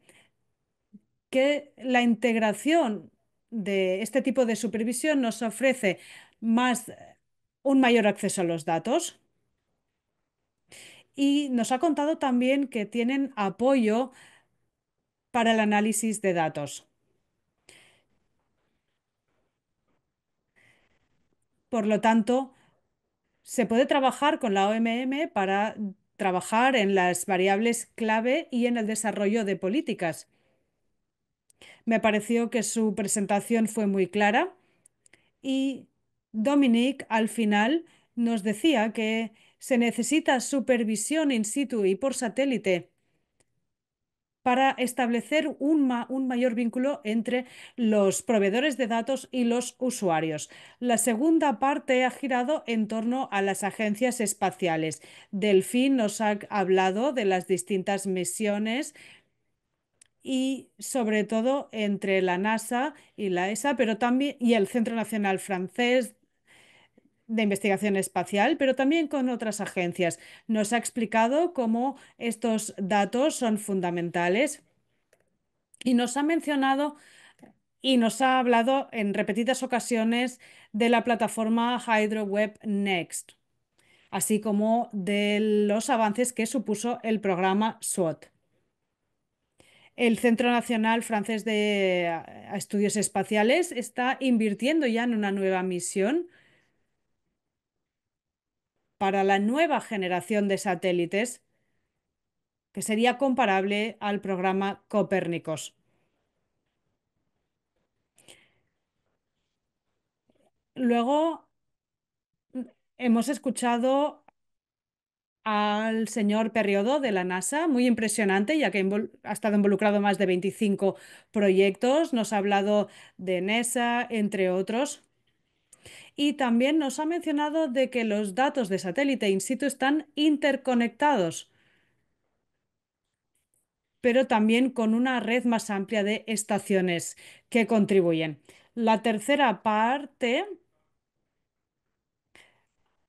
que la integración de este tipo de supervisión nos ofrece más, un mayor acceso a los datos, y nos ha contado también que tienen apoyo para el análisis de datos. Por lo tanto, se puede trabajar con la OMM para trabajar en las variables clave y en el desarrollo de políticas. Me pareció que su presentación fue muy clara y Dominic al final nos decía que se necesita supervisión in situ y por satélite para establecer un mayor vínculo entre los proveedores de datos y los usuarios. La segunda parte ha girado en torno a las agencias espaciales. Delfín nos ha hablado de las distintas misiones y sobre todo entre la NASA y la ESA, pero también y el Centro Nacional Francés de Investigación Espacial, pero también con otras agencias. Nos ha explicado cómo estos datos son fundamentales y nos ha mencionado y nos ha hablado en repetidas ocasiones de la plataforma HydroWeb Next, así como de los avances que supuso el programa SWOT. El Centro Nacional Francés de Estudios Espaciales está invirtiendo ya en una nueva misión para la nueva generación de satélites, que sería comparable al programa Copérnicos. Luego hemos escuchado al señor Periodo de la NASA, muy impresionante, ya que ha estado involucrado en más de 25 proyectos. Nos ha hablado de NESA, entre otros. Y también nos ha mencionado de que los datos de satélite in situ están interconectados, pero también con una red más amplia de estaciones que contribuyen. La tercera parte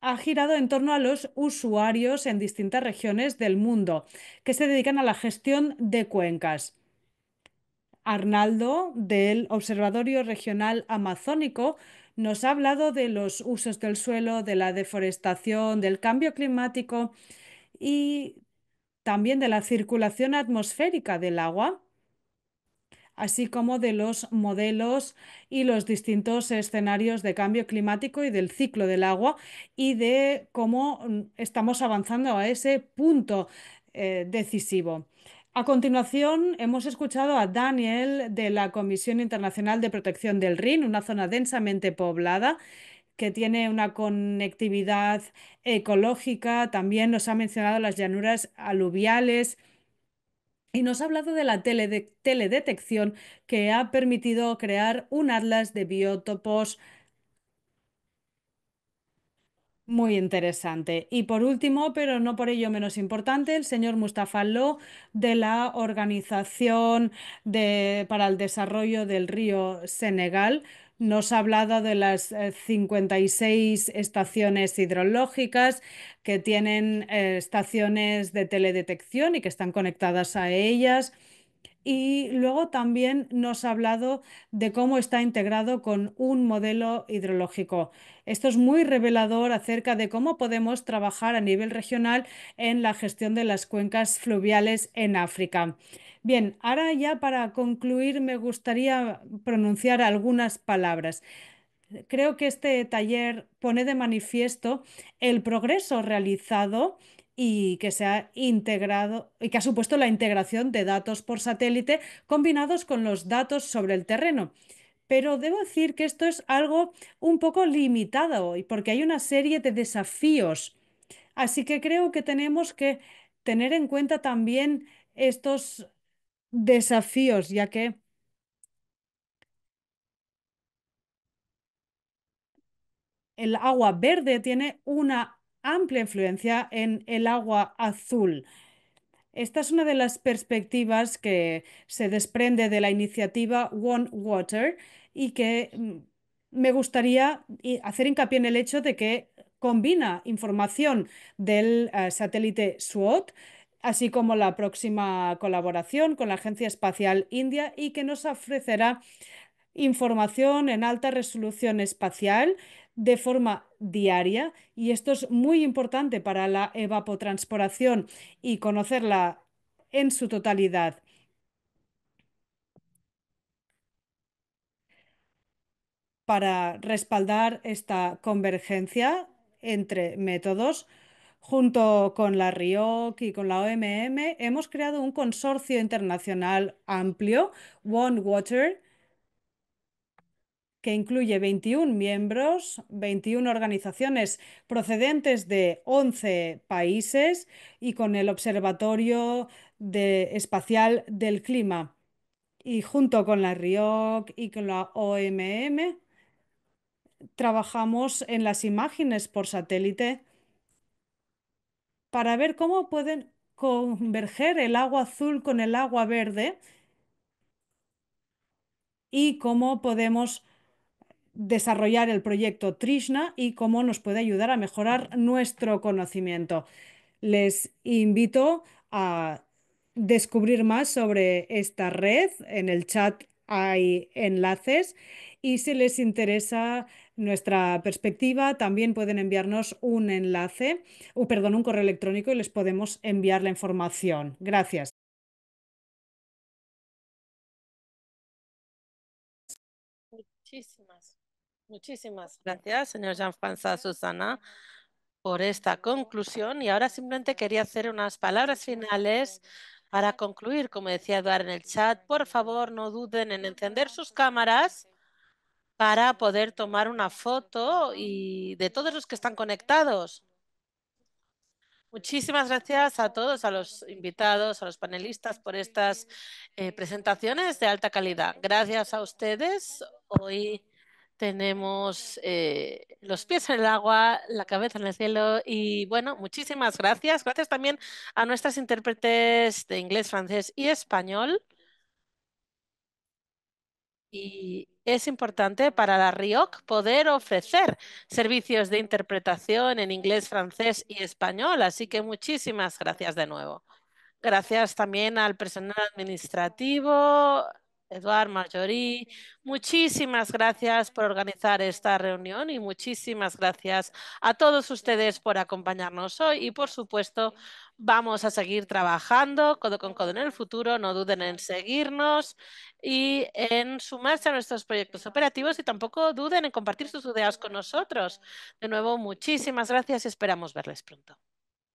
ha girado en torno a los usuarios en distintas regiones del mundo que se dedican a la gestión de cuencas. Arnaldo, del Observatorio Regional Amazónico, nos ha hablado de los usos del suelo, de la deforestación, del cambio climático y también de la circulación atmosférica del agua, así como de los modelos y los distintos escenarios de cambio climático y del ciclo del agua y de cómo estamos avanzando a ese punto decisivo. A continuación, hemos escuchado a Daniel de la Comisión Internacional de Protección del Rin, una zona densamente poblada que tiene una conectividad ecológica. También nos ha mencionado las llanuras aluviales y nos ha hablado de la teledetección que ha permitido crear un atlas de biótopos muy interesante. Y por último, pero no por ello menos importante, el señor Mustafa Lo de la Organización para el Desarrollo del Río Senegal nos ha hablado de las 56 estaciones hidrológicas que tienen estaciones de teledetección y que están conectadas a ellas. Y luego también nos ha hablado de cómo está integrado con un modelo hidrológico. Esto es muy revelador acerca de cómo podemos trabajar a nivel regional en la gestión de las cuencas fluviales en África. Bien, ahora ya para concluir me gustaría pronunciar algunas palabras. Creo que este taller pone de manifiesto el progreso realizado y que se ha integrado y que ha supuesto la integración de datos por satélite combinados con los datos sobre el terreno. Pero debo decir que esto es algo un poco limitado y porque hay una serie de desafíos. Así que creo que tenemos que tener en cuenta también estos desafíos, ya que el agua verde tiene una amplia influencia en el agua azul. Esta es una de las perspectivas que se desprende de la iniciativa One Water y que me gustaría hacer hincapié en el hecho de que combina información del satélite SWOT, así como la próxima colaboración con la Agencia Espacial India y que nos ofrecerá información en alta resolución espacial de forma diaria y esto es muy importante para la evapotranspiración y conocerla en su totalidad. Para respaldar esta convergencia entre métodos, junto con la RIOC y con la OMM, hemos creado un consorcio internacional amplio, One Water, que incluye 21 miembros, 21 organizaciones procedentes de 11 países y con el Observatorio Espacial del Clima. Y junto con la RIOC y con la OMM, trabajamos en las imágenes por satélite para ver cómo pueden converger el agua azul con el agua verde y cómo podemos desarrollar el proyecto Trishna y cómo nos puede ayudar a mejorar nuestro conocimiento. Les invito a descubrir más sobre esta red. En el chat hay enlaces y si les interesa nuestra perspectiva, también pueden enviarnos un enlace, perdón, un correo electrónico y les podemos enviar la información. Gracias. Muchísimas, muchísimas gracias, señor Jean-François Susana, por esta conclusión. Y ahora simplemente quería hacer unas palabras finales para concluir. Como decía Eduard en el chat, por favor, no duden en encender sus cámaras para poder tomar una foto y de todos los que están conectados. Muchísimas gracias a todos, a los invitados, a los panelistas por estas presentaciones de alta calidad. Gracias a ustedes. Hoy tenemos los pies en el agua, la cabeza en el cielo y bueno, muchísimas gracias. Gracias también a nuestras intérpretes de inglés, francés y español. Y es importante para la RIOC poder ofrecer servicios de interpretación en inglés, francés y español. Así que muchísimas gracias de nuevo. Gracias también al personal administrativo Eduard, Marjorie, muchísimas gracias por organizar esta reunión y muchísimas gracias a todos ustedes por acompañarnos hoy y, por supuesto, vamos a seguir trabajando codo con codo en el futuro. No duden en seguirnos y en sumarse a nuestros proyectos operativos y tampoco duden en compartir sus ideas con nosotros. De nuevo, muchísimas gracias y esperamos verles pronto.